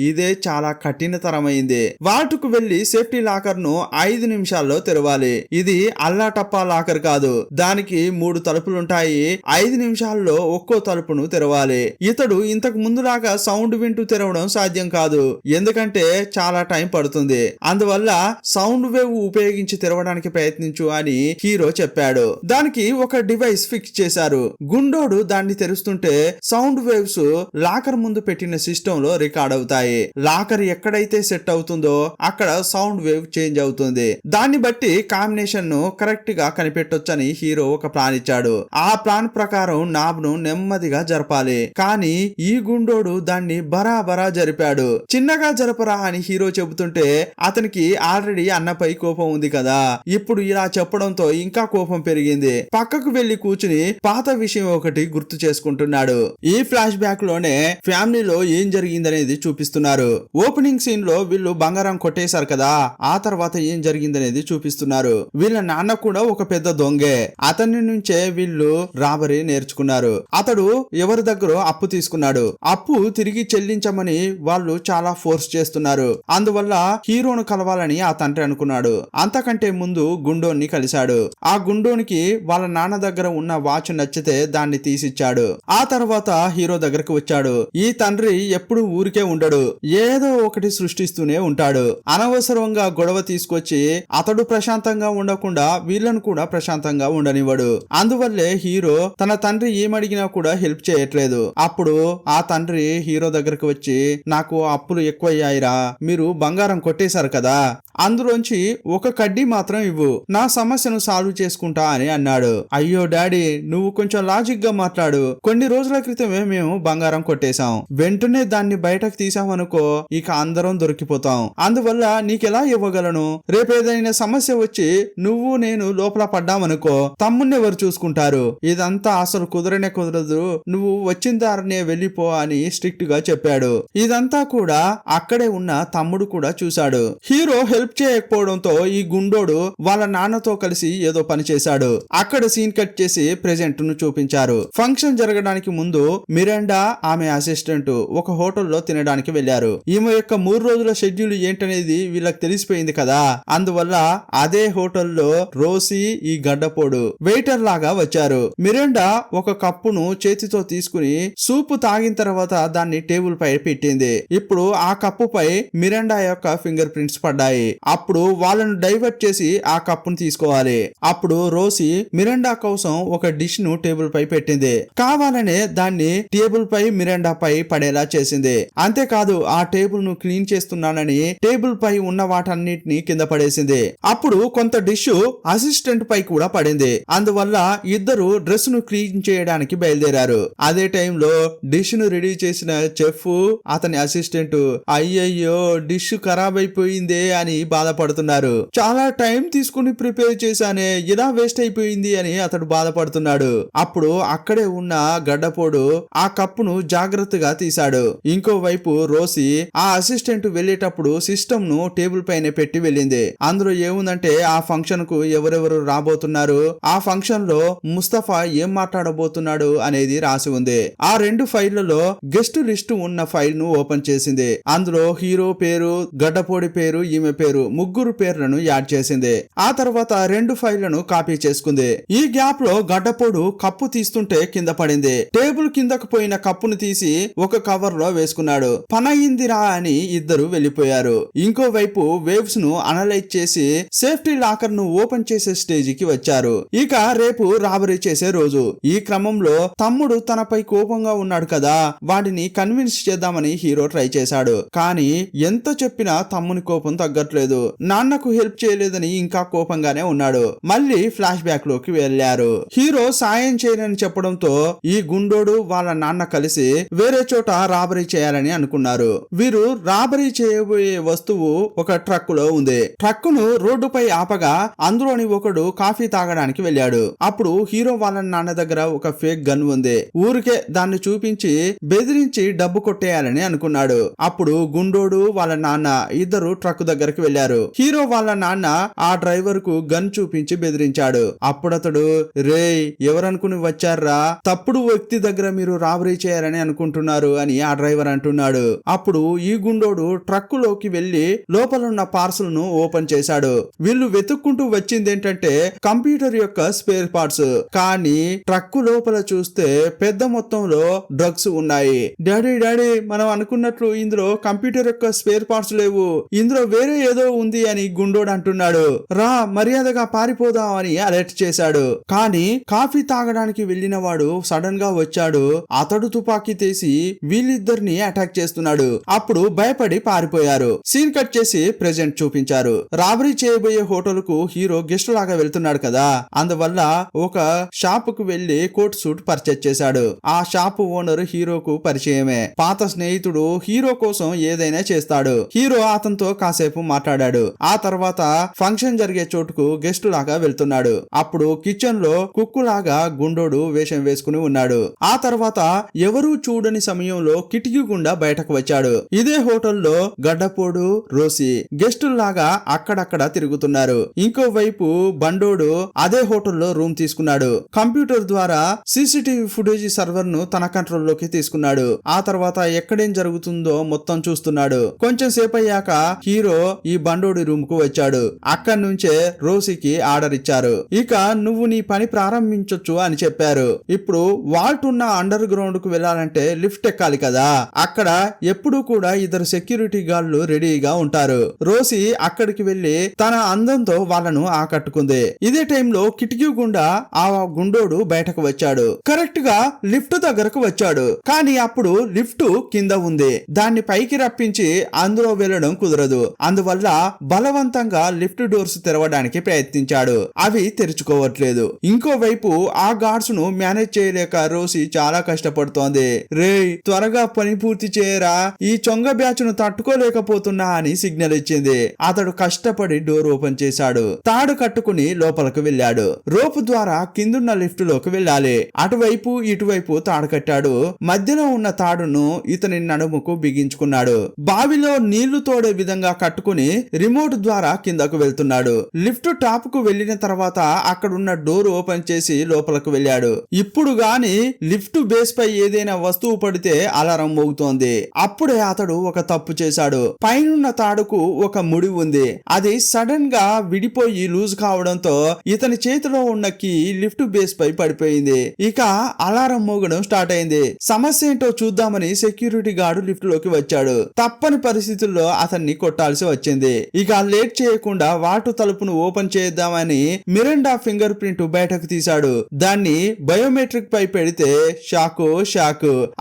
ఇదే చాలా కఠినతరమైంది. వాటుకు వెళ్లి సేఫ్టీ లాకర్ ను 5 నిమిషాల్లో తెరవాలి. ఇది అల్లా టప్పా లాకర్ కాదు, దానికి 3 తలుపులుంటాయి. 5 నిమిషాల్లో ఒక్కో తలుపును తెరవాలి. ఇతడు ఇంతకు ముందులాగా సౌండ్ వింటూ తెరవడం సాధ్యం కాదు, ఎందుకంటే చాలా టైం పడుతుంది. అందువల్ల సౌండ్ వేవ్ ఉపయోగించి తెరవడానికి ప్రయత్నించు అని హీరో చెప్పాడు. దానికి ఒక డివైస్ ఫిక్స్ చేశారు. గుండోడు దాన్ని తెరుస్తుంటే సౌండ్ వేవ్స్ లాకర్ ముందు పెట్టిన సిస్టమ్ లో రికార్డ్ అవుతాయి. లాకర్ ఎక్కడైతే సెట్ అవుతుందో అక్కడ సౌండ్ వేవ్ చేంజ్ అవుతుంది. దాన్ని బట్టి కాంబినేషన్ ను కరెక్ట్ గా కనిపెట్టొచ్చని హీరో ఒక ప్లాన్ ఇచ్చాడు. ఆ ప్లాన్ ప్రకారం నాబ్ ను నెమ్మదిగా జరపాలి. కానీ ఈ గుండోడు దాన్ని బరాబరా జరిపాడు. చిన్నగా జరపరా అని హీరో చెబుతుంటే అతనికి ఆల్రెడీ అన్నపై కోపం ఉంది కదా, ఇప్పుడు ఇలా చెప్పడంతో ఇంకా కోపం పెరిగింది. పక్కకు వెళ్లి కూర్చుని పాత విషయం ఒకటి గుర్తు చేసుకుంటున్నాడు. ఈ ఫ్లాష్ బ్యాక్ లోనే ఫ్యామిలీలో ఏం జరిగిందనేది చూపిస్తున్నారు. ఓపెనింగ్ సీన్ లో వీళ్ళు బంగారం కొట్టేశారు కదా, ఆ తర్వాత ఏం జరిగిందనేది చూపిస్తున్నారు. వీళ్ళ నాన్న కూడా ఒక పెద్ద దొంగే. అతని నుంచే వీళ్ళు రాబరీ నేర్చుకున్నారు. అతడు ఎవరి దగ్గర అప్పు తీసుకున్నాడు. అప్పు తిరిగి చెల్లించమని వాళ్ళు చాలా ఫోర్స్ చేస్తున్నారు. అందువల్ల హీరోను కలవాలని ఆ తండ్రి అనుకున్నాడు. అంతకంటే ముందు గుండోని కలిశాడు. ఆ గుండోనికి వాళ్ళ నాన్న దగ్గర ఉన్న వాచ్ నచ్చితే దాన్ని తీసిచ్చాడు. ఆ తర్వాత హీరో దగ్గరకు వచ్చాడు. ఈ తండ్రి ఎప్పుడు ఊరికే ఉండడు, ఏదో ఒకటి సృష్టిస్తూనే ఉంటాడు. అనవసరంగా గొడవ తీసుకొచ్చి అతడు ప్రశాంతంగా ఉండకుండా వీళ్ళను కూడా ప్రశాంతంగా ఉండనివ్వడు. అందువల్లే హీరో తన తండ్రి ఏమడిగినా కూడా హెల్ప్ చేయట్లేదు. అప్పుడు ఆ తండ్రి హీరో దగ్గరకు వచ్చి, నాకు అప్పులు ఎక్కువయ్యాయిరా, మీరు బంగారం కొట్టేశారు కదా, అందులోంచి ఒక కడ్డీ మాత్రం ఇవ్వు, నా సమస్యను సాల్వ్ చేసుకుంటా అని అన్నాడు. అయ్యో డాడీ, నువ్వు కొంచెం లాజిక్ గా మాట్లాడు. కొన్ని రోజుల క్రితమే మేము బంగారం కొట్టేశాం, వెంటనే దాన్ని బయటకు తీసామనుకో ఇక అందరం దొరికిపోతాం. అందువల్ల నీకెలా ఇవ్వగలను? రేపేదైనా సమస్య వచ్చి నువ్వు నేను లోపల పడ్డామనుకో తమ్ముణ్ణి ఎవరు చూసుకుంటారు? ఇదంతా అసలు కుదరనే కుదరదు, నువ్వు వచ్చిన దారినే వెళ్ళిపో అని స్ట్రిక్ట్ గా చెప్పాడు. ఇదంతా కూడా అక్కడే ఉన్న తమ్ముడు కూడా చూశాడు. హీరో హెల్ప్ చేయకపోవడంతో ఈ గుండోడు వాళ్ళ నాన్నతో కలిసి ఏదో పని చేశాడు. అక్కడ సీన్ కట్ చేసి ప్రెజెంట్ ను చూపించారు. ఫంక్షన్ జరగడానికి ముందు మిరాండా ఆమె అసిస్టెంట్ ఒక హోటల్లో తినడానికి వెళ్లారు. ఈమె యొక్క 3 రోజుల షెడ్యూల్ ఏంటనేది వీళ్ళకి తెలిసిపోయింది కదా, అందువల్ల అదే హోటల్లో రోసి ఈ గడ్డపోడు వెయిటర్ లాగా వచ్చారు. మిరాండా ఒక కప్పును చేతితో తీసుకుని సూపు తాగిన తర్వాత దాన్ని టేబుల్ పై పెట్టింది. ఇప్పుడు ఆ కప్పుపై మిరాండా యొక్క ఫింగర్ ప్రింట్స్ పడ్డాయి. అప్పుడు వాళ్ళను డైవర్ట్ చేసి ఆ కప్పును తీసుకోవాలి. అప్పుడు రోసి మిరాండా కోసం ఒక డిష్ ను టేబుల్ పై పెట్టింది. కావాలనే దాన్ని టేబుల్ పై మిరాండా పై పడేలా చేసింది. అంతేకాదు ఆ టేబుల్ ను క్లీన్ చేస్తున్నానని టేబుల్ పై ఉన్న వాటన్నిటిని కింద పడేసింది. అప్పుడు కొంత డిష్ అసిస్టెంట్ పై కూడా పడింది. అందువల్ల ఇద్దరు డ్రెస్ ను క్లీన్ చేయడానికి బయలుదేరారు. అదే టైంలో డిష్ ను రెడీ చేసిన చెఫ్ అతని అసిస్టెంట్ అయ్యయ్యో డిష్ ఖరాబ్ అయిపోయిందే అని బాధపడుతున్నారు. చాలా టైం తీసుకుని ప్రిపేర్ చేశానే, ఇలా వేస్ట్ అయిపోయింది అని అతడు బాధపడుతున్నాడు. అప్పుడు అక్కడే ఉన్న గడ్డపోడు ఆ కప్పును జాగ్రత్తగా తీశాడు. ఇంకోవైపు రోసి ఆ అసిస్టెంట్ వెళ్లేటప్పుడు సిస్టమ్ ను టేబుల్ పైన పెట్టి వెళ్ళింది. అందులో ఏముందంటే ఆ ఫంక్షన్ కు ఎవరెవరు రాబోతున్నారు, ఆ ఫంక్షన్ లో ముస్తఫా ఏం మాట్లాడబోతున్నాడు అనేది రాసి ఉంది. ఆ 2 ఫైళ్లలో గెస్ట్ లిస్ట్ ఉన్న ఫైల్ ను ఓపెన్ చేసింది. అందులో హీరో పేరు, గడ్డపోడి పేరు, ఈమె పేరు, ముగ్గురు పేర్లను యాడ్ చేసింది. ఆ తర్వాత 2 ఫైళ్లను కాపీ చేసుకుంది. ఈ గ్యాప్ లో గడ్డపోడు కప్పు తీస్తుంటే కింద పడింది. టేబుల్ కిందకు పోయిన కప్పును తీసి ఒక కవర్ లో వేసుకున్నాడు. పనయిందిరా అని ఇద్దరు వెళ్లిపోయారు. ఇంకోవైపు వేవ్స్ ను అనలైజ్ చేసి సేఫ్టీ లాకర్ ను ఓపెన్ చేసే స్టేజికి వచ్చారు. ఇక రేపు రాబరీ చేసే రోజు. ఈ క్రమంలో తమ్ముడు తనపై కోపంగా ఉన్నాడు కదా, వాడిని కన్విన్స్ చేద్దామని హీరో ట్రై చేశాడు. కానీ ఎంత చెప్పినా తమ్ముని కోపం తగ్గట్లేదు. నాన్నకు హెల్ప్ చేయలేదని ఇంకా కోపంగానే ఉన్నాడు. మళ్ళీ ఫ్లాష్ బ్యాక్ లోకి వెళ్లారు. హీరో సాయం చేయనని చెప్పడంతో ఈ గుండోడు వాళ్ళ నాన్న కలిసి వేరే చోట రాబరీ చేయాలని అనుకున్నారు. వీరు రాబరీ చేయబోయే వస్తువు ఒక ట్రక్ లో ఉంది. ట్రక్ ను రోడ్డుపై ఆపగా అందులోని ఒకడు కాఫీ తాగడానికి వెళ్ళాడు. అప్పుడు హీరో వాళ్ళ నాన్న దగ్గర ఒక ఫేక్ గన్ ఉంది. ఊరికే దాన్ని చూపించి బెదిరించి డబ్బు కొట్టేయాలని అనుకున్నాడు. అప్పుడు గుండోడు వాళ్ళ నాన్న ఇద్దరు ట్రక్ దగ్గరికి వెళ్లారు. హీరో వాళ్ళ నాన్న ఆ డ్రైవర్ కు గన్ చూపించి బెదిరించాడు. అప్పుడతడు, రేయ్ ఎవరనుకుని వచ్చారా, తప్పుడు వ్యక్తి దగ్గర మీరు రాబరీ చేయాలని అనుకుంటున్నారు అని ఆ డ్రైవర్ అంటున్నాడు. అప్పుడు ఈ గుండోడు ట్రక్ లోకి వెళ్లి లోపలున్న పార్సల్ ను ఓపెన్ చేశాడు. వీళ్ళు వెతుక్కుంటూ వచ్చిందేంటంటే కంప్యూటర్ యొక్క స్పేర్ పార్ట్స్. కానీ ట్రక్ లోపల చూస్తే పెద్ద మొత్తంలో డ్రగ్స్ ఉన్నాయి. డాడీ మనం అనుకున్నట్లు ఇందులో కంప్యూటర్ యొక్క స్పేర్ పార్ట్స్ లేవు, ఇందులో వేరే ఏదో ఉంది అని గుండోడు అంటున్నాడు. రా మర్యాదగా పారిపోదాం అని అలర్ట్ చేశాడు. కానీ కాఫీ తాగడానికి వెళ్లిన వాడు సడన్ గా వచ్చాడు. అతడు తుపాకీ తీసి వీళ్ళిద్దరిని అటాక్ చేస్తున్నాడు. అప్పుడు భయపడి పారిపోయారు. సీన్ కట్ చేసి ప్రెజెంట్ చూపించారు. రాబరీ చేయబోయే హోటల్ కు హీరో గెస్ట్ లాగా వెళ్తున్నాడు కదా, అందువల్ల ఒక షాప్ కు వెళ్లి కోట్ సూట్ పర్చేజ్ చేశాడు. ఆ షాప్ ఓనర్ హీరోకు పరిచయమే. పాత స్నేహితుడు. హీరో కోసం ఏదైనా చేస్తాడు. హీరో అతనితో కాసేపు మాట్లాడాడు. ఆ తర్వాత ఫంక్షన్ జరిగే చోటుకు గెస్ట్ లాగా వెళ్తున్నాడు. అప్పుడు కిచెన్ లో కుక్కు లాగా గుండోడు వేషం వేసుకుని ఉన్నాడు. ఆ తర్వాత ఎవరూ చూడని సమయంలో కిటికీ గుండా బయటకు వచ్చాడు. ఇదే హోటల్లో గడ్డపోడు, రోసి గెస్టుల్లాగా అక్కడక్కడ తిరుగుతున్నారు. ఇంకోవైపు బండోడు అదే హోటల్లో రూమ్ తీసుకున్నాడు. కంప్యూటర్ ద్వారా సీసీటీవీ ఫుటేజ్ సర్వర్ ను తన కంట్రోల్ లోకి తీసుకున్నాడు. ఆ తర్వాత ఎక్కడేం జరుగుతుందో మొత్తం చూస్తున్నాడు. కొంచెం సేపు అయ్యాక హీరో ఈ బండోడి రూమ్ కు వచ్చాడు. అక్కడి నుంచే రోసికి ఆర్డర్ ఇచ్చారు. ఇక నువ్వు నీ పని ప్రారంభించొచ్చు అని చెప్పారు. ఇప్పుడు వాల్ట్ ఉన్న అండర్ గ్రౌండ్ కు వెళ్లాలంటే లిఫ్ట్ ఎక్కాలి కదా, అక్కడ ఎప్పుడూ కూడా ఇద్దరు సెక్యూరిటీ గార్డులు రెడీగా ఉంటారు. రోసి అక్కడికి వెళ్లి తన అందంతో వాళ్ళను ఆకట్టుకుంది. ఇదే టైంలో కిటికీ గుండా ఆ గుండోడు బయటకు వచ్చాడు. కరెక్ట్ గా లిఫ్ట్ దగ్గరకు వచ్చాడు. కానీ అప్పుడు లిఫ్ట్ కింద ఉంది. దాన్ని పైకి రప్పించి అందులో వెళ్ళడం కుదరదు. అందువల్ల బలవంతంగా లిఫ్ట్ డోర్స్ తెరవడానికి ప్రయత్నించాడు. అవి తెరుచుకోవట్లేదు. ఇంకోవైపు ఆ గార్డ్స్ ను మేనేజ్ చేయలేక రోసి చాలా కష్టపడుతోంది. రేయ్ త్వరగా పని పూర్తి చేయరా, ఈ చొంగ బ్యాచ్ ను తట్టుకోలేకపోతున్నా అని సిగ్నల్ ఇచ్చింది. అతడు కష్టపడి డోర్ ఓపెన్ చేశాడు. తాడు కట్టుకుని లోపలకు వెళ్ళాడు. రోపు ద్వారా కిందున్న లిఫ్ట్ లోకి వెళ్ళాలి. అటువైపు ఇటువైపు తాడు కట్టాడు. మధ్యలో ఉన్న తాడును ఇతని నడుముకు బిగించుకున్నాడు. బావిలో నీళ్లు తోడే విధంగా కట్టుకుని రిమోట్ ద్వారా కిందకు వెళ్తున్నాడు. లిఫ్ట్ టాప్ కు వెళ్లిన తర్వాత అక్కడున్న డోర్ ఓపెన్ చేసి లోపలకు వెళ్ళాడు. ఇప్పుడు గాని లిఫ్ట్ బేస్ పై ఏదైనా వస్తువు పడితే అలారం మోగుతోంది. అప్పుడే అతడు ఒక తప్పు చేశాడు. పైనున్న తాడుకు ఒక ముడి ఉంది. అది సడన్ గా విడిపోయి లూజ్ కావడంతో ఇతని చేతిలో ఉన్న కీ లిఫ్ట్ బేస్ పై పడిపోయింది. ఇక అలారం మోగడం స్టార్ట్ అయింది. సమస్య ఏంటో చూద్దామని సెక్యూరిటీ గార్డు లిఫ్ట్ లోకి వచ్చాడు. తప్పని పరిస్థితుల్లో అతన్ని కొట్టాల్సి వచ్చింది. ఇక లేట్ చేయకుండా వాటు తలుపును ఓపెన్ చేద్దామని మిరాండా ఫింగర్ ప్రింట్ బయటకు తీశాడు. దాన్ని బయోమెట్రిక్ పై పెడితే షాకు.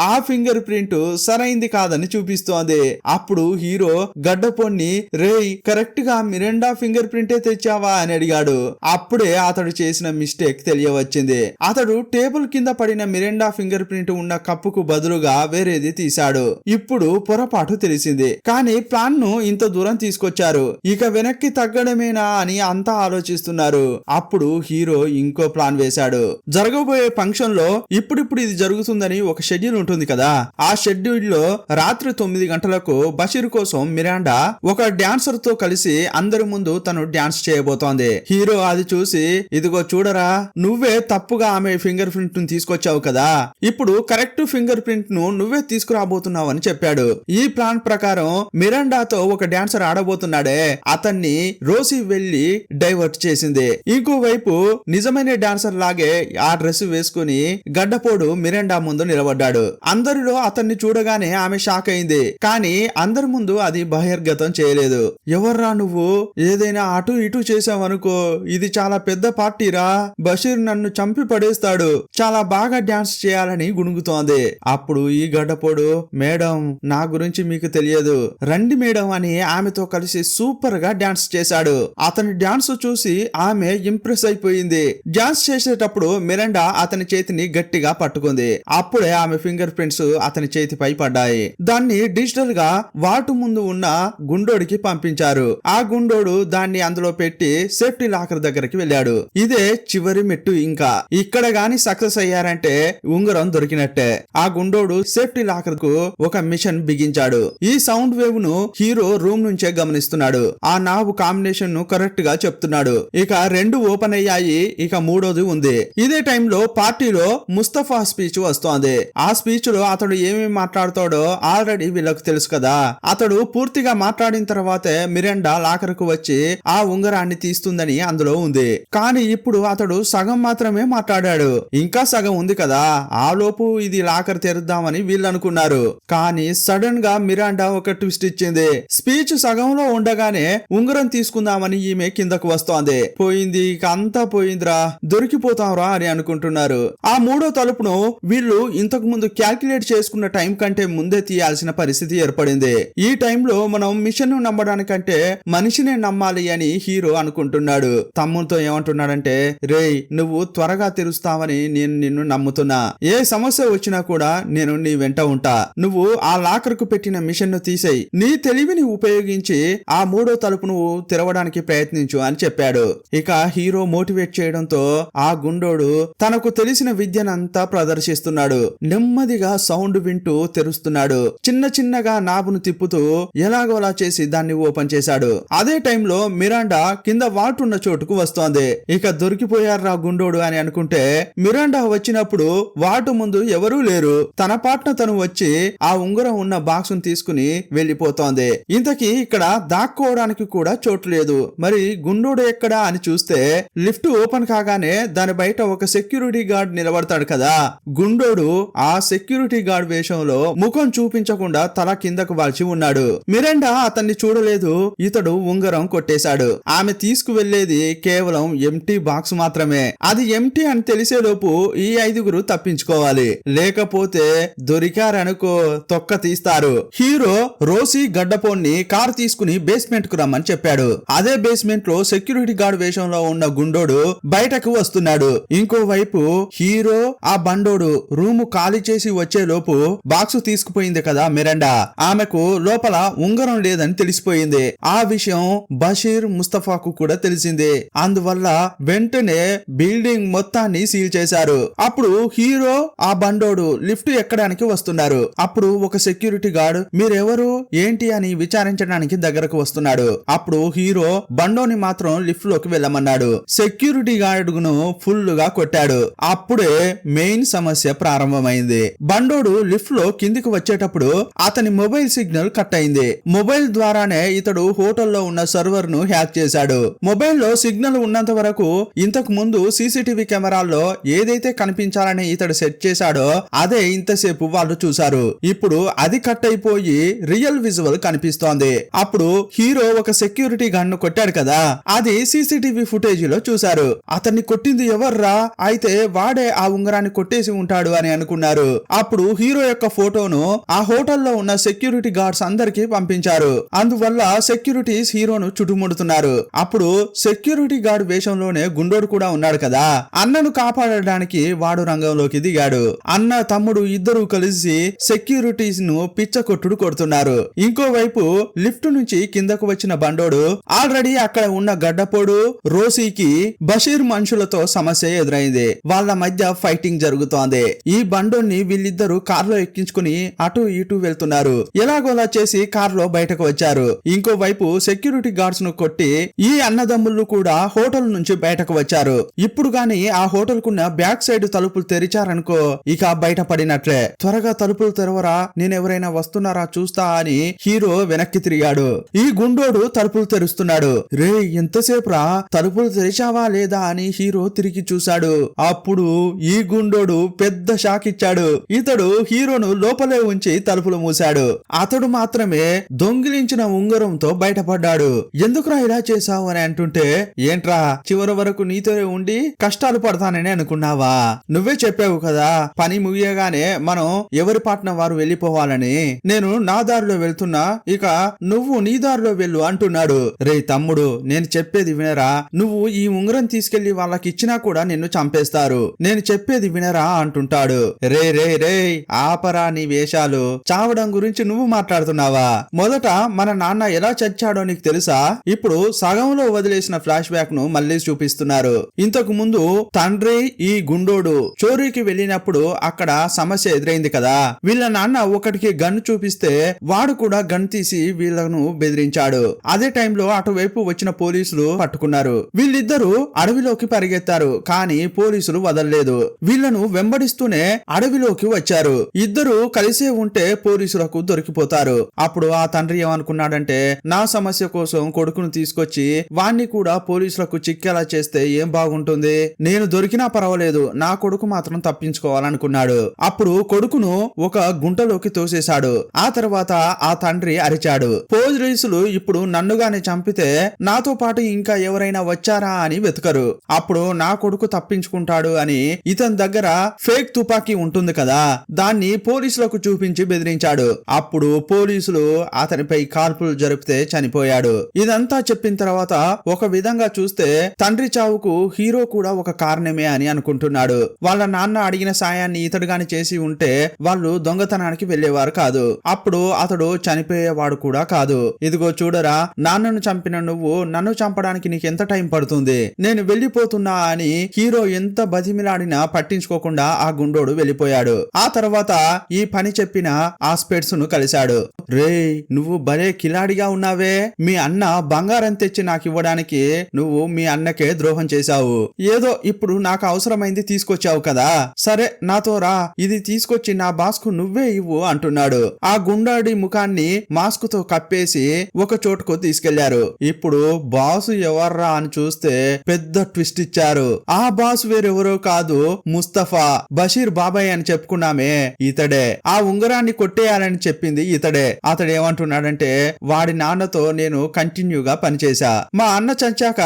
ఆ ఫింగర్ ప్రింట్ సరైంది కాదని చూపిస్తోంది. అప్పుడు హీరో గడ్డపోన్ని, రేయ్ కరెక్ట్ గా మిరాండా ఫింగర్ ప్రింటే తెచ్చావా అని అడిగాడు. అప్పుడే అతడు చేసిన మిస్టేక్ తెలియవచ్చింది. అతడు టేబుల్ కింద పడిన మిరాండా ఫింగర్ ప్రింట్ ఉన్న కప్పుకు బదులుగా వేరేది తీశాడు. ఇప్పుడు పొరపాటు తెలిసింది. కానీ ప్లాన్ ను ఇంత దూరం తీసుకొచ్చారు, ఇక వెనక్కి తగ్గడమేనా అని అంతా ఆలోచిస్తున్నారు. అప్పుడు హీరో ఇంకో ప్లాన్ వేశాడు. జరగబోయే ఫంక్షన్ లో ఇప్పుడిప్పుడు ఇది జరుగుతుందని ఒక షెడ్యూల్ ఉంటుంది కదా, ఆ షెడ్యూల్ లో రాత్రి 9 గంటలకు బషీర్ కోసం మిరాండా ఒక డాన్సర్ తో కలిసి అందరి ముందు తను డాన్స్ చేయబోతోంది. హీరో అది చూసి, ఇదిగో చూడరా, నువ్వే తప్పుగా ఆమె ఫింగర్ ప్రింట్ ను తీసుకొచ్చావు కదా, ఇప్పుడు కరెక్ట్ ఫింగర్ ప్రింట్ ను నువ్వే తీసుకురాబోతున్నావు అని చెప్పాడు. ఈ ప్లాన్ ప్రకారం మిరాండాతో ఒక డాన్సర్ ఆడబోతున్నాడే, అతన్ని రోసి వెళ్లి డైవర్ట్ చేసింది. ఇంకోవైపు నిజమైన డాన్సర్ లాగే ఆ డ్రెస్ వేసుకుని గడ్డపోడు మిరాండా ముందు నిలబడ్డాడు. అందరిలో అతన్ని చూడగానే ఆమె షాక్ అయింది. కానీ అందరి ముందు అది బహిర్గతం చేయలేదు. ఎవర్రా నువ్వు, ఏదైనా అటు ఇటు చేసావనుకో ఇది చాలా పెద్ద పార్టీరా, బషీర్ నన్ను చంపి పడేస్తాడు, చాలా బాగా డాన్స్ చేయాలని గుణుగుతోంది. అప్పుడు ఈ గడ్డపోడు, మేడం నా గురించి మీకు తెలియదు, రండి మేడం అని ఆమెతో కలిసి సూపర్ గా డాన్స్ చేశాడు. అతని డాన్స్ చూసి ఆమె ఇంప్రెస్ అయిపోయింది. డాన్స్ చేసేటప్పుడు మిరాండా అతని చేతిని గట్టిగా పట్టుకుంది. అప్పుడే ఆమె ఫింగర్ ప్రింట్స్ అతని చేతిపై పడ్డాయి. దాన్ని డిజిటల్ గా వాటు ముందు ఉన్న గుండోడికి పంపించారు. ఆ గుండోడు దాన్ని అందులో పెట్టి సేఫ్టీ లాకర్ దగ్గరికి వెళ్ళాడు. ఇదే చివరి మెట్టు. ఇంకా ఇక్కడ గాని సక్సెస్ అయ్యారంటే ఉంగరం దొరికినట్టే. ఆ గుండోడు సేఫ్టీ లాకర్ కు ఒక మిషన్ బిగించాడు. ఈ సౌండ్ వేవ్ ను హీరో రూమ్ నుంచే గమనిస్తున్నాడు. ఆ నావు కాంబినేషన్ ను కరెక్ట్ గా చెప్తున్నాడు. ఇక 2 ఓపెన్ అయ్యాయి, ఇక 3వది ఉంది. ఇదే టైంలో పార్టీలో ముస్తఫా స్పీచ్ వస్తోంది. ఆ స్పీచ్ లో అతడు ఏమేమి మాట్లాడుతాడో ఆల్రెడీ వీళ్ళకు తెలుసు కదా. అతడు పూర్తిగా మాట్లాడిన తర్వాతే మిరాండా లాకర్ కు వచ్చి ఆ ఉంగరాన్ని తీస్తుందని అందులో ఉంది. కానీ ఇప్పుడు అతడు సగం మాత్రమే మాట్లాడాడు, ఇంకా సగం ఉంది కదా. ఆ లోపు ఇది లాకర్ తెరుద్దామని వీళ్ళు అనుకున్నారు. కానీ సడన్ గా మిరాండా ఒక ట్విస్ట్ ఇచ్చింది. స్పీచ్ సగంలో ఉండగానే ఉంగరం తీసుకుందామని ఈమె కిందకు వస్తోంది. పోయింది, ఇక అంతా పోయిందిరా, దొరికిపోతాంరా అని అనుకుంటున్నారు. ఆ 3వ తలుపును వీళ్ళు ఇంతకు ముందు క్యాల్కులేట్ చేసుకున్న టైం కంటే ముందే తీయాల్సిన పరిస్థితి ఏర్పడింది. ఈ టైంలో మనం మిషన్ ను నమ్మడానికంటే మనిషినే నమ్మాలి అని హీరో అనుకుంటున్నాడు. తమ్ముతో ఏమంటున్నాడంటే, రేయ్ నువ్వు త్వరగా తెరుస్తావని నేను నిన్ను నమ్ముతున్నా, ఏ సమస్య వచ్చినా కూడా నేను నీ వెంట ఉంటా, నువ్వు ఆ లాకర్ కు పెట్టిన మిషన్ ను తీసేయి, నీ తెలివిని ఉపయోగించి ఆ 3వ తలుపు నువ్వు తెరవడానికి ప్రయత్నించు అని చెప్పాడు. ఇక హీరో మోటివేట్ చేయడంతో ఆ గుండోడు తనకు తెలిసిన విద్యనంతా ప్రదర్శిస్తున్నాడు. నెమ్మదిగా సౌండ్ వింటూ తెరుస్తున్నాడు. చిన్న చిన్నగా నాబును తిప్పుతూ ఎలాగోలా చేసి దాన్ని ఓపెన్ చేశాడు. అదే టైంలో మిరాండా కింద వాటున్న చోటుకు వస్తోంది. ఇక దొరికిపోయారా గుండోడు అని అనుకుంటే మిరాండా వచ్చినప్పుడు వాటు ముందు ఎవరూ లేరు. తన పాటన తను వచ్చి ఆ ఉంగరం ఉన్న బాక్స్ ను తీసుకుని వెళ్లిపోతోంది. ఇంతకీ ఇక్కడ దాక్కోవడానికి కూడా చోటు లేదు. మరి గుండోడు ఎక్కడా అని చూస్తే లిఫ్ట్ ఓపెన్ కాగానే దాని బయట ఒక సెక్యూరిటీ గార్డ్ నిలబడతాడు కదా. గుండోడు ఆ సెక్యూరిటీ గార్డ్ వేషంలో ముఖం చూపించకుండా తల కిందకు వాల్చి ఉన్నాడు. మిరాండా అతన్ని చూడలేదు. ఇతడు ఉంగరం కొట్టేశాడు. ఆమె తీసుకువెళ్లేది కేవలం ఎంటీ బాక్స్ మాత్రమే. అది ఎంటీ అని తెలిసేలోపు ఈ 5గురు తప్పించుకోవాలి, లేకపోతే దొరికారనుకో తొక్క తీస్తారు. హీరో రోసీ గడ్డపోన్ని కార్ తీసుకుని బేస్మెంట్ కు రమ్మని చెప్పాడు. అదే బేస్మెంట్ లో సెక్యూరిటీ గార్డ్ వేషంలో ఉన్న గుండోడు బయటకు వస్తున్నాడు. ఇంకోవైపు హీరో ఆ బండోడు రూము ఖాళీ చేసి వచ్చే లోపు బాక్స్ తీసుకుపోయింది కదా మిరాండా, ఆమెకు లోపల ఉంగరం లేదని తెలిసిపోయింది. ఆ విషయం బషీర్ ముస్తఫాకు కూడా తెలిసింది. అందువల్ల వెంటనే బిల్డింగ్ మొత్తాన్ని సీల్ చేశారు. అప్పుడు హీరో ఆ బండోడు లిఫ్ట్ ఎక్కడానికి వస్తున్నారు. అప్పుడు ఒక సెక్యూరిటీ గార్డ్ మీరెవరు ఏంటి అని విచారించడానికి దగ్గరకు వస్తున్నాడు. అప్పుడు హీరో బండోని మాత్రం లిఫ్ట్ లోకి వెళ్ళమన్నాడు. సెక్యూరిటీ గార్డ్ ను ఫుల్ గా కొట్టాడు. అప్పుడే మెయిన్ సమస్య ప్రారంభమైంది. బండోడు లిఫ్ట్ లో కిందికి వచ్చేటప్పుడు అతని మొబైల్ సిగ్నల్ కట్ అయింది. మొబైల్ ద్వారానే ఇతడు హోటల్లో ఉన్న సర్వర్ ను హ్యాక్ చేశాడు. మొబైల్ లో సిగ్నల్ ఉన్నంత వరకు ఇంతకు ముందు సీసీటీవీ కెమెరాల్లో ఏదైతే కనిపించాలని ఇతడు సెట్ చేశాడో అదే ఇంతసేపు వాళ్ళు చూశారు. ఇప్పుడు అది కట్ అయిపోయి రియల్ విజువల్ కనిపిస్తోంది. అప్పుడు హీరో ఒక సెక్యూరిటీ గార్డ్ ను కొట్టాడు కదా, అది సీసీటీవీ ఫుటేజ్ లో చూశారు. అతన్ని కొట్టింది ఎవర్రా, అయితే వాడే ఆ ఉంగరాన్ని కొట్టేసి ఉంటాడు అని అనుకున్నారు. అప్పుడు హీరో యొక్క ఫోటోను ఆ హోటల్లో ఉన్న సెక్యూరిటీ గార్డ్స్ అందరికి పంపించారు. అందువల్ల సెక్యూరిటీస్ హీరోను చుట్టుముడుతున్నారు. అప్పుడు సెక్యూరిటీ గార్డ్ వేషంలోనే గుండోడు కూడా ఉన్నాడు కదా. అన్నను కాపాడడానికి వాడు రంగంలోకి దిగాడు. అన్న తమ్ముడు ఇద్దరు కలిసి సెక్యూరిటీస్ ను పిచ్చ కొట్టుడు కొడుతున్నారు. ఇంకోవైపు లిఫ్ట్ నుంచి కిందకు వచ్చిన బండోడు ఆల్రెడీ అక్కడ ఉన్న గడ్డపోడు రోసీకి బషీర్ మనుషులతో సమస్య ఎదురైంది. వాళ్ళ మధ్య ఫైటింగ్ జరుగుతోంది. ఈ బండోని వీళ్ళిద్దరూ కార్లో ఎక్కించుకుని అటు ఇటు వెళ్తున్నారు. ఎలాగోలా చేసి కార్లో బయటకు వచ్చారు. ఇంకోవైపు సెక్యూరిటీ గార్డ్స్ ను కొట్టి ఈ అన్నదమ్ములు కూడా హోటల్ నుంచి బయటకు వచ్చారు. ఇప్పుడు గాని ఆ హోటల్ కున్న బ్యాక్ సైడ్ తలుపులు తెరిచారనుకో ఇక బయట పడినట్లే. త్వరగా తలుపులు తెరవరా, నేనెవరైనా వస్తున్నారా చూస్తా అని హీరో వెనక్కి తిరిగాడు. ఈ గుండోడు తలుపులు తెరుస్తున్నాడు. రే ఎంతసేపు రా, తలుపులు తెరిచావా లేదా అని హీరో తిరిగి చూశాడు. అప్పుడు ఈ గుండోడు పెద్ద షాక్ ఇచ్చాడు. ఇతడు హీరోను లోపలే ఉంచి తలుపులు మూశాడు. అతడు మాత్రమే దొంగిలించిన ఉంగరంతో బయటపడ్డాడు. ఎందుకురా ఇలా చేశావు అని అంటుంటే, ఏంట్రా చివరి వరకు నీతో ఉండి కష్టాలు పడతానని అనుకున్నావా? నువ్వే చెప్పావు కదా పని ముగియగానే మనం ఎవరి పాటన వారు వెళ్ళిపోవాలని. నేను నా దారిలో వెళ్తున్నా, ఇక నువ్వు నీ దారిలో వెళ్ళు అంటున్నాడు. రే తమ్ముడు, నేను చెప్పేది వినరా? నువ్వు ఈ ఉంగరం తీసుకెళ్లి వాళ్ళకి ఇచ్చినా కూడా నిన్ను చంపేస్తారు. నేను చెప్పేది వినరా అంటుంటాడు. రే రే రే ఆపరా నీ వేషాలు. చావడం గురించి నువ్వు మాట్లాడుతున్నావా? మొదట మన నాన్న ఎలా చచ్చాడో నీకు తెలుసా? ఇప్పుడు సగంలో వదిలేసిన ఫ్లాష్ బ్యాక్ ను మళ్ళీ చూపిస్తున్నారు. ఇంతకు ముందు తండ్రి ఈ గుండోడు చోరీకి వెళ్ళినప్పుడు అక్కడ సమస్య ఎదురైంది కదా. వీళ్ళ నాన్న ఒకటికి గన్ చూపిస్తే వాడు కూడా గన్ తీసి వీళ్ళను బెదిరించాడు. అదే టైంలో అటువైపు వచ్చిన పోలీసులు పట్టుకున్నారు. వీళ్ళిద్దరూ అడవిలోకి పరిగెత్తారు, కానీ పోలీసులు వదలలేదు. వీళ్ళను వెంబడిస్తూనే అడవిలోకి వచ్చారు. ఇద్దరు కలిసే ఉంటే పోలీసులకు దొరికిపోతారు. అప్పుడు ఆ తండ్రి ఏమనుకున్నాడంటే, నా సమస్య కోసం కొడుకును తీసుకొచ్చి వాణ్ణి కూడా పోలీసులకు చిక్కేలా చేస్తే ఏం బాగుంటుంది, నేను దొరికినా పర్వాలేదు, నా కొడుకు మాత్రం తప్పించుకోవాలనుకున్నాడు. అప్పుడు కొడుకును ఒక గుంటలోకి తోసేశాడు. ఆ తర్వాత ఆ తండ్రి అరిచాడు, పోలీసులు ఇప్పుడు నన్నుగానే చంపితే నాతో పాటు ఇంకా ఎవరైనా వచ్చారా అని వెతకరు. అప్పుడు నా కొడుకు తప్పించుకుంటాడు అని ఇతని దగ్గర ఫేక్ తుపాకీ ఉంటుంది కదా, దాన్ని పోలీసులకు చూపించి బెదిరించాడు. అప్పుడు పోలీసులు అతనిపై కాల్పులు జరిపితే చనిపోయాడు. ఇదంతా చెప్పిన తర్వాత ఒక విధంగా చూస్తే తండ్రి చావుకు హీరో కూడా ఒక కారణమే అని అనుకుంటున్నాడు. వాళ్ళ నాన్న అడిగిన సాయాన్ని ఇతడు గాని చేసి ఉంటే వాళ్ళు దొంగతనానికి వెళ్లేవారు కాదు. అప్పుడు అతడు చనిపోయేవాడు కూడా కాదు. ఇదిగో చూడరా, నాన్నను చంపిన నువ్వు నన్ను చంపడానికి నీకెంత టైం పడుతుంది, నేను వెళ్ళిపోతున్నా అని హీరో ఎంత బతిమిలాడినా పట్టించుకోకుండా ఆ గుండోడు వెళ్ళిపోయాడు. ఆ తర్వాత ఈ పని చెప్పిన ఆ స్పెట్స్ ను కలిశాడు. రే నువ్వు భలే కిలాడిగా ఉన్నావే, మీ అన్న బంగారం తెచ్చి నాకు ఇవ్వడానికి నువ్వు మీ అన్నకే ద్రోహం చేశావు. ఏదో ఇప్పుడు నాకు అవసరమైంది తీసుకొచ్చావు కదా, సరే నాతో రా, ఇది తీసుకొచ్చి నా బాస్ కు నువ్వే ఇవ్వు అంటున్నాడు. ఆ గుండాడి ముఖాన్ని మాస్క్ తో కప్పేసి ఒక చోటుకు తీసుకెళ్లారు. ఇప్పుడు బాసు ఎవర్రా అని చూస్తే పెద్ద ట్విస్ట్ ఇచ్చారు. ఆ బాస్ వేరెవరో కాదు, ముస్తఫా. బషీర్ బాబాయ్ అని చెప్పుకున్నామే ఇతడే. ఆ ఉంగరాన్ని కొట్టేయాలని చెప్పింది ఇతడే. అతడు ఏమంటున్నాడంటే, వాడి నాన్నతో నేను కంటిన్యూగా పనిచేశా, మా అన్న చచ్చాక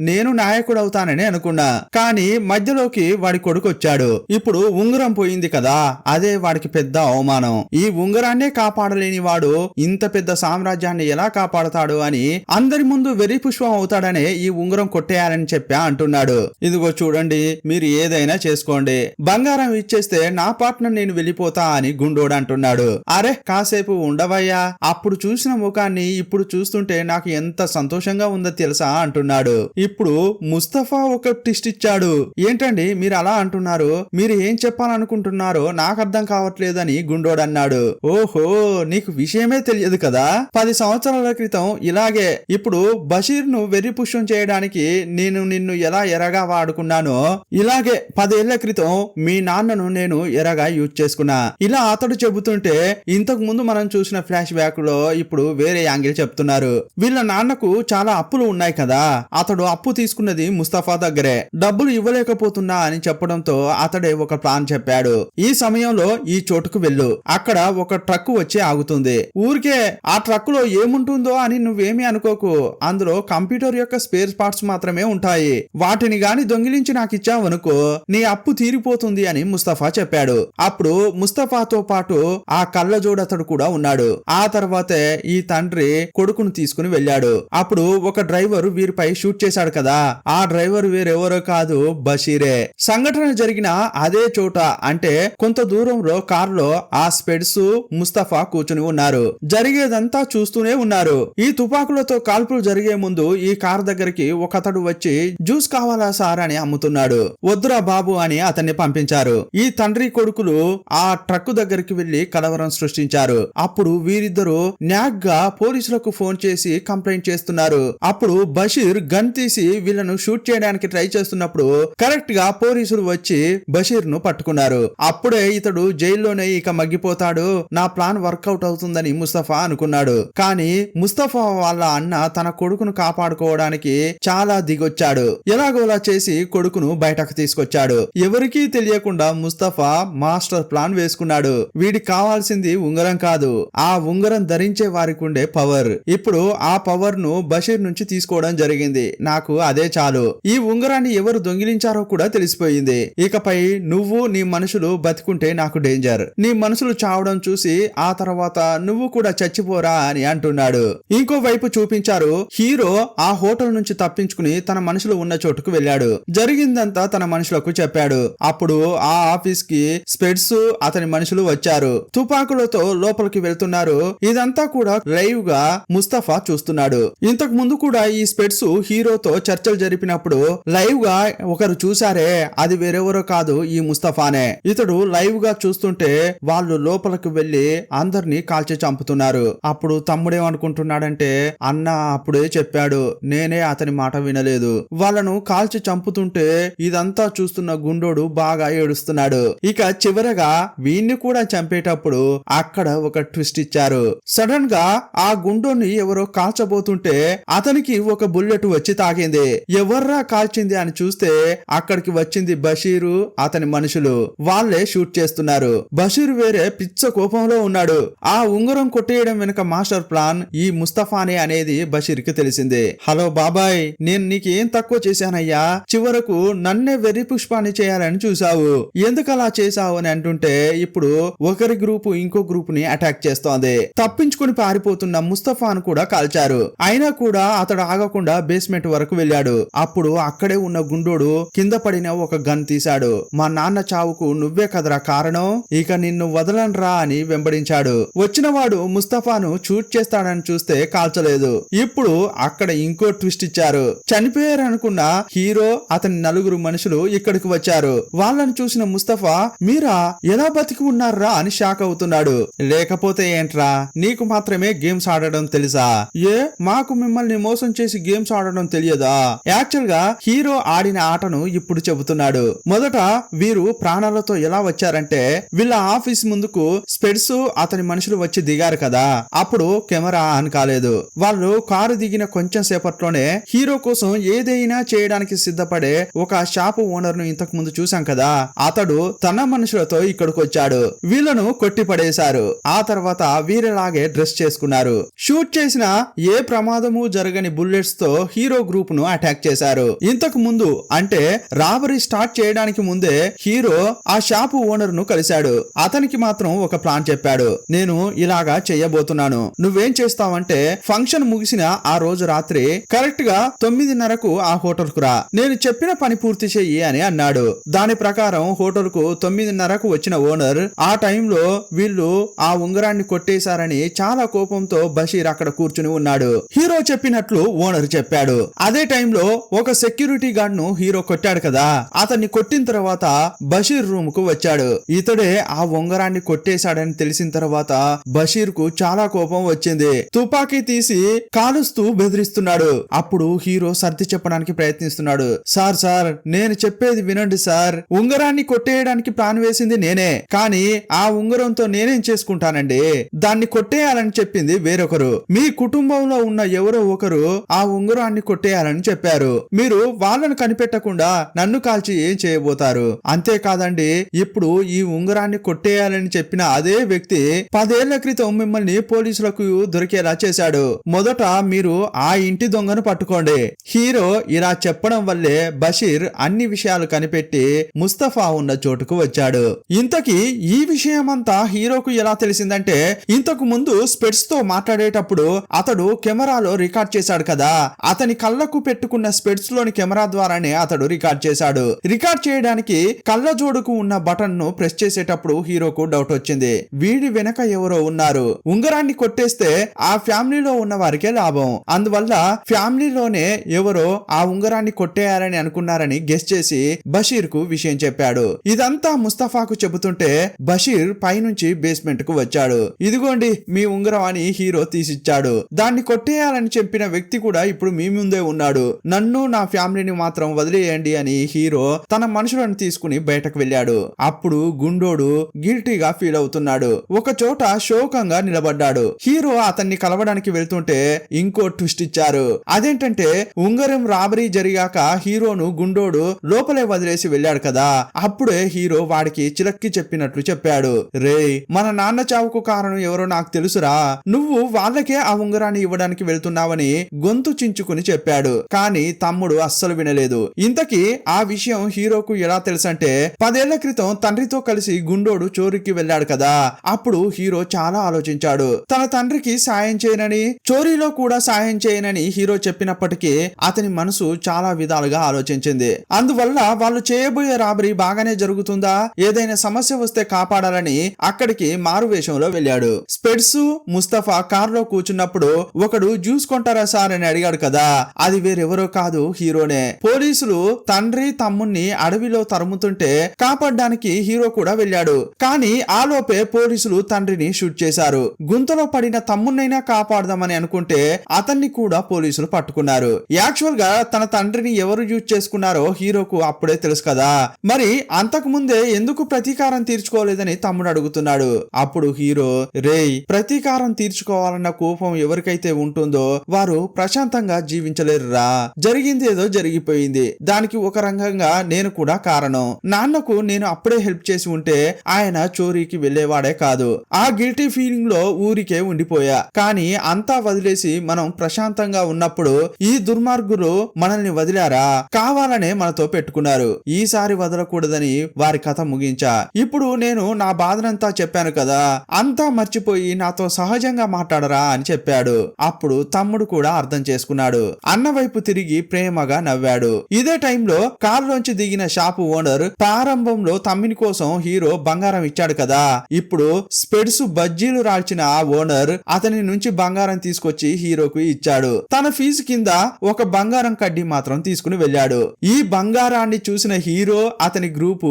నేను నాయకుడు అవుతానని అనుకున్నా, కానీ మధ్యలోకి వాడి కొడుకు వచ్చాడు. ఇప్పుడు ఉంగరం పోయింది కదా, అదే వాడికి పెద్ద అవమానం. ఈ ఉంగరాన్నే కాపాడలేని వాడు ఇంత పెద్ద సామ్రాజ్యాన్ని ఎలా కాపాడతాడు అని అందరి ముందు వెర్రి పుష్పం అవుతాడనే ఈ ఉంగరం కొట్టేయాలని చెప్పా అంటున్నాడు. ఇదిగో చూడండి, మీరు ఏదైనా చేసుకోండి, బంగారం ఇచ్చేస్తే నా పార్ట్నర్ నేను వెళ్ళిపోతా అని గుండోడు అంటున్నాడు. అరే కాసేపు ఉండవయ్యా, అప్పుడు చూసిన ముఖాన్ని ఇప్పుడు చూస్తుంటే నాకు ఎంత సంతోషంగా ఉందో తెలుసా అంటున్నాడు. ఇప్పుడు ముస్తఫా ఒక ట్విస్ట్ ఇచ్చాడు. ఏంటండి మీరు అలా అంటున్నారు, మీరు ఏం చెప్పాలనుకుంటున్నారో నాకు అర్థం కావట్లేదని గుండోడు అన్నాడు. ఓహో, నీకు విషయమే తెలియదు కదా, 10 సంవత్సరాల క్రితం ఇలాగే ఇప్పుడు బషీర్ ను వెర్రి పుష్పం చేయడానికి నేను నిన్ను ఎలా ఎరగా వాడుకున్నానో, ఇలాగే 10 ఏళ్ల క్రితం మీ నాన్నను నేను ఎరగా యూజ్ చేసుకున్నా. ఇలా అతడు చెబుతుంటే ఇంతకు ముందు మనం చూసిన ఫ్లాష్ బ్యాక్ లో ఇప్పుడు వేరే యాంగిల్ చెప్తున్నారు. వీళ్ళ నాన్నకు చాలా అప్పులు ఉన్నాయి కదా, అతడు అప్పు తీసుకున్నది ముస్తఫా దగ్గరే, డబ్బులు ఇవ్వలేకపోతున్నా అని చెప్పడంతో అతడే ఒక ప్లాన్ చెప్పాడు. ఈ సమయంలో ఈ చోటుకు వెళ్ళు, అక్కడ ఒక ట్రక్ వచ్చి ఆగుతుంది. ఊరికే ఆ ట్రక్ లో ఏముంటుందో అని నువ్వేమీ అనుకోకు, అందులో కంప్యూటర్ యొక్క స్పేర్ పార్ట్స్ మాత్రమే ఉంటాయి, వాటిని గాని దొంగిలించి నాకు ఇచ్చావనుకో నీ అప్పు తీరిపోతుంది అని ముస్తఫా చెప్పాడు. అప్పుడు ముస్తఫాతో పాటు ఆ కళ్ళజోడతడు కూడా ఉన్నాడు. ఆ తర్వాతే ఈ తండ్రి కొడుకును తీసుకుని వెళ్ళాడు. అప్పుడు ఒక డ్రైవర్ వీరిపై షూట్ చేశాడు కదా, ఆ డ్రైవర్ వేరెవరో కాదు, బషీరే. సంఘటన జరిగిన అదే చోట అంటే కొంత దూరంలో కారులో ఆ స్పెడ్స్ ముస్తఫా కూర్చుని ఉన్నారు. జరిగేదంతా చూస్తూనే ఉన్నారు. ఈ తుపాకులతో కాల్పులు జరిగే ముందు ఈ కార్ దగ్గరికి ఒకతడు వచ్చి జ్యూస్ కావాలా సార్ అని అమ్ముతున్నాడు. వద్దురా బాబు అని అతన్ని పంపించారు. ఈ తండ్రి కొడుకులు ఆ ట్రక్ దగ్గరికి వెళ్లి కలవరం సృష్టించారు. అప్పుడు వీరిద్దరూ న్యాగ్గా పోలీసులకు ఫోన్ చేసి కంప్లైంట్ చేస్తున్నారు. అప్పుడు బషీర్ గన్ తీసి వీళ్ళను షూట్ చేయడానికి ట్రై చేస్తున్నప్పుడు కరెక్ట్ గా పోలీసులు వచ్చి బషీర్ ను పట్టుకున్నారు. అప్పుడే ఇతడు జైల్లోనే ఇక మగ్గిపోతాడు, నా ప్లాన్ వర్కౌట్ అవుతుందని ముస్తఫా అనుకున్నాడు. కానీ ముస్తఫా వాళ్ళ అన్న తన కొడుకును కాపాడుకోవడానికి చాలా దిగొచ్చాడు. ఎలాగోలా చేసి కొడుకును బయటకు తీసుకొచ్చాడు. ఎవరికీ తెలియకుండా ముస్తఫా మాస్టర్ ప్లాన్ వేసుకున్నాడు. వీడికి కావాల్సింది ఉంగరం కాదు, కాదు, ఆ ఉంగరం ధరించే వారికి ఉండే పవర్. ఇప్పుడు ఆ పవర్ ను బషీర్ నుంచి తీసుకోవడం జరిగింది. నాకు అదే చాలు. ఈ ఉంగరాన్ని ఎవరు దొంగిలించారో కూడా తెలిసిపోయింది. ఇకపై నువ్వు నీ మనుషులు బతికుంటే నాకు డేంజర్. నీ మనుషులు చావడం చూసి ఆ తర్వాత నువ్వు కూడా చచ్చిపోరా అని అంటున్నాడు. ఇంకో వైపు చూపించారు, హీరో ఆ హోటల్ నుంచి తప్పించుకుని తన మనుషులు ఉన్న చోటుకు వెళ్ళాడు. జరిగిందంతా తన మనుషులకు చెప్పాడు. అప్పుడు ఆ ఆఫీస్ కి స్పెడ్స్ అతని మనుషులు వచ్చారు. తుపాకులతో లోపలికి వెళ్తున్నారు. ఇదంతా కూడా లైవ్ గా ముస్తఫా చూస్తున్నాడు. ఇంతకు ముందు కూడా ఈ స్పెడ్స్ హీరోతో చర్చలు జరిపినప్పుడు లైవ్ గా ఒకరు చూసారే, అది వేరెవరో కాదు, ఈ ముస్తఫానే. ఇతడు లైవ్ గా చూస్తుంటే వాళ్ళు లోపలికి వెళ్లి అందరినీ కాల్చి చంపుతున్నారు. అప్పుడు తమ్ముడేమనుకుంటున్నాడంటే, అన్న అప్పుడే చెప్పాడు, నేనే అతని మాట వినలేదు. వాళ్ళను కాల్చి చంపుతుంటే ఇదంతా చూస్తున్న గుండోడు బాగా ఏడుస్తున్నాడు. ఇక చివరగా వీణ్ణి కూడా చంపేటప్పుడు అక్కడ ఒక ట్విస్ట్ ఇచ్చారు. సడన్ గా ఆ గుండోని ఎవరో కాల్చబోతుంటే అతనికి ఒక బుల్లెట్ వచ్చి తాకింది. ఎవర్రా కాల్చింది అని చూస్తే అక్కడికి వచ్చింది బషీరు, అతని మనుషులు. వాళ్ళే షూట్ చేస్తున్నారు. బషీర్ వేరే పిచ్చ కోపంలో ఉన్నాడు. ఆ ఉంగరం కొట్టేయడం వెనుక మాస్టర్ ప్లాన్ ఈ ముస్తఫానే అనేది బషీర్ కి తెలిసిందే. హలో బాబాయ్, నేను నీకేం తక్కువ చేశానయ్యా, చివరకు నన్నే వెర్రి పుష్పాన్ని చేయాలని చూసావు, ఎందుకు అలా చేసావు అని అంటుంటే ఇప్పుడు ఒకరి గ్రూపు ఇంకో గ్రూప్ ని అటాక్ చేస్తోంది. తప్పించుకుని పారిపోతున్న ముస్తఫాను కూడా కాల్చారు. అయినా కూడా అతడు ఆగకుండా బేస్మెంట్ వరకు వెళ్ళాడు. అప్పుడు అక్కడే ఉన్న గుండోడు కింద పడిన ఒక గన్ తీశాడు. మా నాన్న చావుకు నువ్వే కదరా కారణం, ఇక నిన్ను వదలనరా అని వెంబడించాడు. వచ్చిన వాడు ముస్తఫాను షూట్ చేస్తాడని చూస్తే కాల్చలేదు. ఇప్పుడు అక్కడ ఇంకో ట్విస్ట్ ఇచ్చారు. చనిపోయారనుకున్న హీరో, అతని నలుగురు మనుషులు ఇక్కడికి వచ్చారు. వాళ్ళని చూసిన ముస్తఫా, మీరా ఎలా బతికి ఉన్నారా అని షాక్ అవుతున్నాడు. లేకపోతే ఏంట్రా, నీకు మాత్రమే గేమ్స్ ఆడడం తెలుసా? ఏ మాకు మిమ్మల్ని మోసం చేసి గేమ్స్ ఆడడం తెలియదా? యాక్చువల్ గా హీరో ఆడిన ఆటను ఇప్పుడు చెబుతున్నాడు. మొదట వీరు ప్రాణాలతో ఎలా వచ్చారంటే, వీళ్ళ ఆఫీస్ ముందుకు స్పెడ్స్ అతని మనుషులు వచ్చి దిగారు కదా, అప్పుడు కెమెరా ఆన్ కాలేదు. వాళ్ళు కారు దిగిన కొంచెం సేపట్లోనే హీరో కోసం ఏదైనా చేయడానికి సిద్ధపడే ఒక షాపు ఓనర్ ను ఇంతకు ముందు చూసాం కదా, అతడు తన మనుషులతో ఇక్కడికి వచ్చాడు. వీళ్ళను కొట్టి పడేశారు. ఆ తర్వాత వీరిలాగే డ్రెస్ చేసుకున్నారు. షూట్ చేసిన ఏ ప్రమాదము జరగని బుల్లెట్స్ తో హీరో గ్రూప్ ను అటాక్ చేశారు. ఇంతకు ముందు అంటే రాబరీ స్టార్ట్ చేయడానికి ముందే హీరో ఆ షాపు ఓనర్ ను కలిశాడు. అతనికి మాత్రం ఒక ప్లాన్ చెప్పాడు. నేను ఇలాగా చెయ్యబోతున్నాను, నువ్వేం చేస్తావంటే ఫంక్షన్ ముగిసిన ఆ రోజు రాత్రి కరెక్ట్ గా 9:30కు ఆ హోటల్ కు రా, నేను చెప్పిన పని పూర్తి చెయ్యి అని అన్నాడు. దాని ప్రకారం హోటల్ కు 9:30కు వచ్చిన ఓనర్, ఆ టైంలో వీళ్ళు ఆ ఉంగరాన్ని కొట్టేశారని చాలా కోపంతో బషీర్ అక్కడ కూర్చుని ఉన్నాడు. హీరో చెప్పినట్లు ఓనర్ చెప్పాడు. అదే టైంలో ఒక సెక్యూరిటీ గార్డ్ ను హీరో కొట్టాడు కదా, అతన్ని కొట్టిన తర్వాత బషీర్ రూమ్ కు వచ్చాడు. ఇతడే ఆ ఉంగరాన్ని కొట్టేశాడని తెలిసిన తర్వాత బషీర్ కు చాలా కోపం వచ్చింది. తుపాకీ తీసి కాలుస్తూ బెదిరిస్తున్నాడు. అప్పుడు హీరో సర్ది చెప్పడానికి ప్రయత్నిస్తున్నాడు. సార్ సార్ నేను చెప్పేది వినండి సార్, ఉంగరాన్ని కొట్టేయడానికి ప్లాన్ వేసింది నేనే, కానీ ఆ ఉంగరంతో నేనేం చేసుకుంటానండి, దాన్ని కొట్టేయాలని చెప్పింది వేరొకరు. మీ కుటుంబంలో ఉన్న ఎవరో ఒకరు ఆ ఉంగరాన్ని కొట్టేయాలని చెప్పారు. మీరు వాళ్ళను కనిపెట్టకుండా నన్ను కాల్చి ఏం చేయబోతారు? అంతేకాదండి, ఇప్పుడు ఈ ఉంగరాన్ని కొట్టేయాలని చెప్పిన అదే వ్యక్తి 10 ఏళ్ల క్రితం మిమ్మల్ని పోలీసులకు దొరికేలా చేశాడు. మొదట మీరు ఆ ఇంటి దొంగను పట్టుకోండి. హీరో ఇలా చెప్పడం వల్లే బషీర్ అన్ని విషయాలు కనిపెట్టి ముస్తఫా ఉన్న చోటుకు వచ్చాడు. ఇంతకీ ఈ విషయమంతా హీరోకు ఎలా తెలిసిందంటే, ఇంతకు ముందు స్పెడ్స్ తో మాట్లాడేటప్పుడు అతడు కెమెరాలో రికార్డ్ చేశాడు కదా, అతని కళ్ళకు పెట్టుకున్న స్పెడ్స్ లోని కెమెరా ద్వారానే అతడు రికార్డ్ చేశాడు. రికార్డ్ చేయడానికి కళ్ళ జోడుకు ఉన్న బటన్ ను ప్రెస్ చేసేటప్పుడు హీరోకు డౌట్ వచ్చింది. వీడి వెనక ఎవరో ఉన్నారు, ఉంగరాన్ని కొట్టేస్తే ఆ ఫ్యామిలీలో ఉన్న వారికే లాభం, అందువల్ల ఫ్యామిలీలోనే ఎవరో ఆ ఉంగరాన్ని కొట్టేయాలని అనుకున్నారని గెస్ చేసి బషీర్ కు విషయం చెప్పాడు. ఇదంతా ముస్తఫాకు చెబుతుంటే బషీర్ పైనుంచి బేస్మెంట్ కు వచ్చాడు. ఇదిగోండి మీ ఉంగరం అని హీరో తీసిచ్చాడు. దాన్ని కొట్టేయాలని చెప్పిన వ్యక్తి కూడా ఇప్పుడు మీ ముందే ఉన్నాడు, నన్ను నా ఫ్యామిలీని మాత్రం వదిలేయండి అని హీరో తన మనుషులను తీసుకుని బయటకు వెళ్ళాడు. అప్పుడు గుండోడు గిల్టీగా ఫీల్ అవుతున్నాడు. ఒక చోట శోకంగా నిలబడ్డాడు. హీరో అతన్ని కలవడానికి వెళ్తుంటే ఇంకో ట్విస్ట్ ఇచ్చారు. అదేంటంటే ఉంగరం రాబరీ జరిగాక హీరోను గుండోడు లోపలే వదిలేసి వెళ్ళాడు కదా, అప్పుడే హీరో వాడికి చిలక్కి చెప్పినట్లు చెప్పాడు. రే మన నాన్న చావు చావుకు కారణం ఎవరో నాకు తెలుసురా, నువ్వు వాళ్ళకే ఆ ఉంగరాన్ని ఇవ్వడానికి వెళ్తున్నావని గొంతు చించుకుని చెప్పాడు. కానీ తమ్ముడు అస్సలు వినలేదు. ఇంతకీ ఆ విషయం హీరోకు ఎలా తెలుసంటే 10 ఏళ్ల క్రితం తండ్రితో కలిసి గుండోడు చోరీకి వెళ్ళాడు కదా, అప్పుడు హీరో చాలా ఆలోచించాడు. తన తండ్రికి సాయం చేయనని, చోరీలో కూడా సాయం చేయనని హీరో చెప్పినప్పటికీ అతని మనసు చాలా విధాలుగా ఆలోచించింది. అందువల్ల వాళ్ళు చేయబోయే రాబరీ బాగానే జరుగుతుందా, ఏదైనా సమస్య వస్తే కాపాడాలని అక్కడికి మారువేషంలో వెళ్ళాడు. స్పెడ్స్, ముస్తఫా కారులో కూర్చున్నప్పుడు ఒకడు జ్యూస్ కొంటారా సార్ అని అడిగాడు కదా, అది వేరెవరో కాదు హీరోనే. పోలీసులు తండ్రి తమ్ముణ్ణి అడవిలో తరుముతుంటే కాపాడడానికి హీరో కూడా వెళ్ళాడు. కానీ ఆలోపే పోలీసులు తండ్రిని షూట్ చేశారు. గుంతలో పడిన తమ్మున్నైనా కాపాడదామని అనుకుంటే అతన్ని కూడా పోలీసులు పట్టుకున్నారు. యాక్చువల్ గా తన తండ్రిని ఎవరు యూజ్ చేసుకున్నారో హీరోకు అప్పుడే తెలుసు కదా, మరి అంతకు ముందే ఎందుకు ప్రతీకారం తీర్చుకోలేదని తమ్ముడు అడుగుతున్నాడు. అప్పుడు హీరో, రేయ్, ప్రతీకారం తీర్చుకోవాలన్న కోపం ఎవరికైతే ఉంటుందో వారు ప్రశాంతంగా జీవించలేరురా. జరిగింది ఏదో జరిగిపోయింది, దానికి ఒక రంగంగా నేను కూడా కారణం. నాన్నకు నేను అప్పుడే హెల్ప్ చేసి ఉంటే ఆయన చోరీకి వెళ్లేవాడే కాదు. ఆ గిల్టీ ఫీలింగ్ లో ఊరికే ఉండిపోయా. కానీ అంతా వదిలేసి మనం ప్రశాంతంగా ఉన్నప్పుడు ఈ దుర్మార్గులు మనల్ని వదిలారా, కావాలనే మనతో పెట్టుకున్నారు. ఈసారి వదలకూడదని వారి కథ ముగించా. ఇప్పుడు నేను నా బాధనంతా చెప్పాను కదా, అంతా మర్చిపోయి నాతో సహజంగా మాట్లాడరా అని చెప్పాడు. అప్పుడు తమ్ముడు కూడా అర్థం చేసుకున్నాడు. అన్న వైపు తిరిగి ప్రేమగా నవ్వాడు. ఇదే టైంలో కారులోంచి దిగిన షాపు ఓనర్ ప్రారంభంలో తమ్మిని కోసం హీరో బంగారం ఇచ్చాడు కదా, ఇప్పుడు స్పెడ్స్ బజ్జీలు రాల్చిన ఆ ఓనర్ అతని నుంచి బంగారం తీసుకొచ్చి హీరోకు ఇచ్చాడు. తన ఫీజు కింద ఒక బంగారం కడ్డీ మాత్రం తీసుకుని వెళ్ళాడు. ఈ బంగారాన్ని చూసిన హీరో అతని గ్రూపు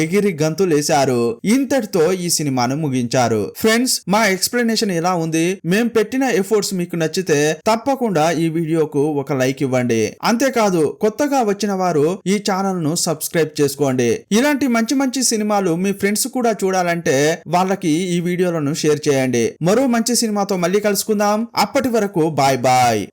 ఎగిరి గంతులేశారు. ఇంతటితో ఈ సినిమాను ముగించారు. ఫ్రెండ్స్, మా ఎక్స్ప్లెనేషన్ ఎలా ఉంది? మేం పెట్టిన ఎఫర్ట్స్ మీకు నచ్చితే తప్పకుండా ఈ వీడియోకు ఒక లైక్ ఇవ్వండి. అంతేకాదు కొత్తగా వచ్చిన వారు ఈ ఛానల్ ను సబ్స్క్రైబ్ చేసుకోండి. ఇలాంటి మంచి మంచి సినిమాలు మీ ఫ్రెండ్స్ కూడా చూడాలంటే వాళ్ళకి ఈ వీడియోలను షేర్ చేయండి. మరో మంచి సినిమాతో మళ్ళీ కలుసుకుందాం. అప్పటి వరకు బాయ్ బాయ్.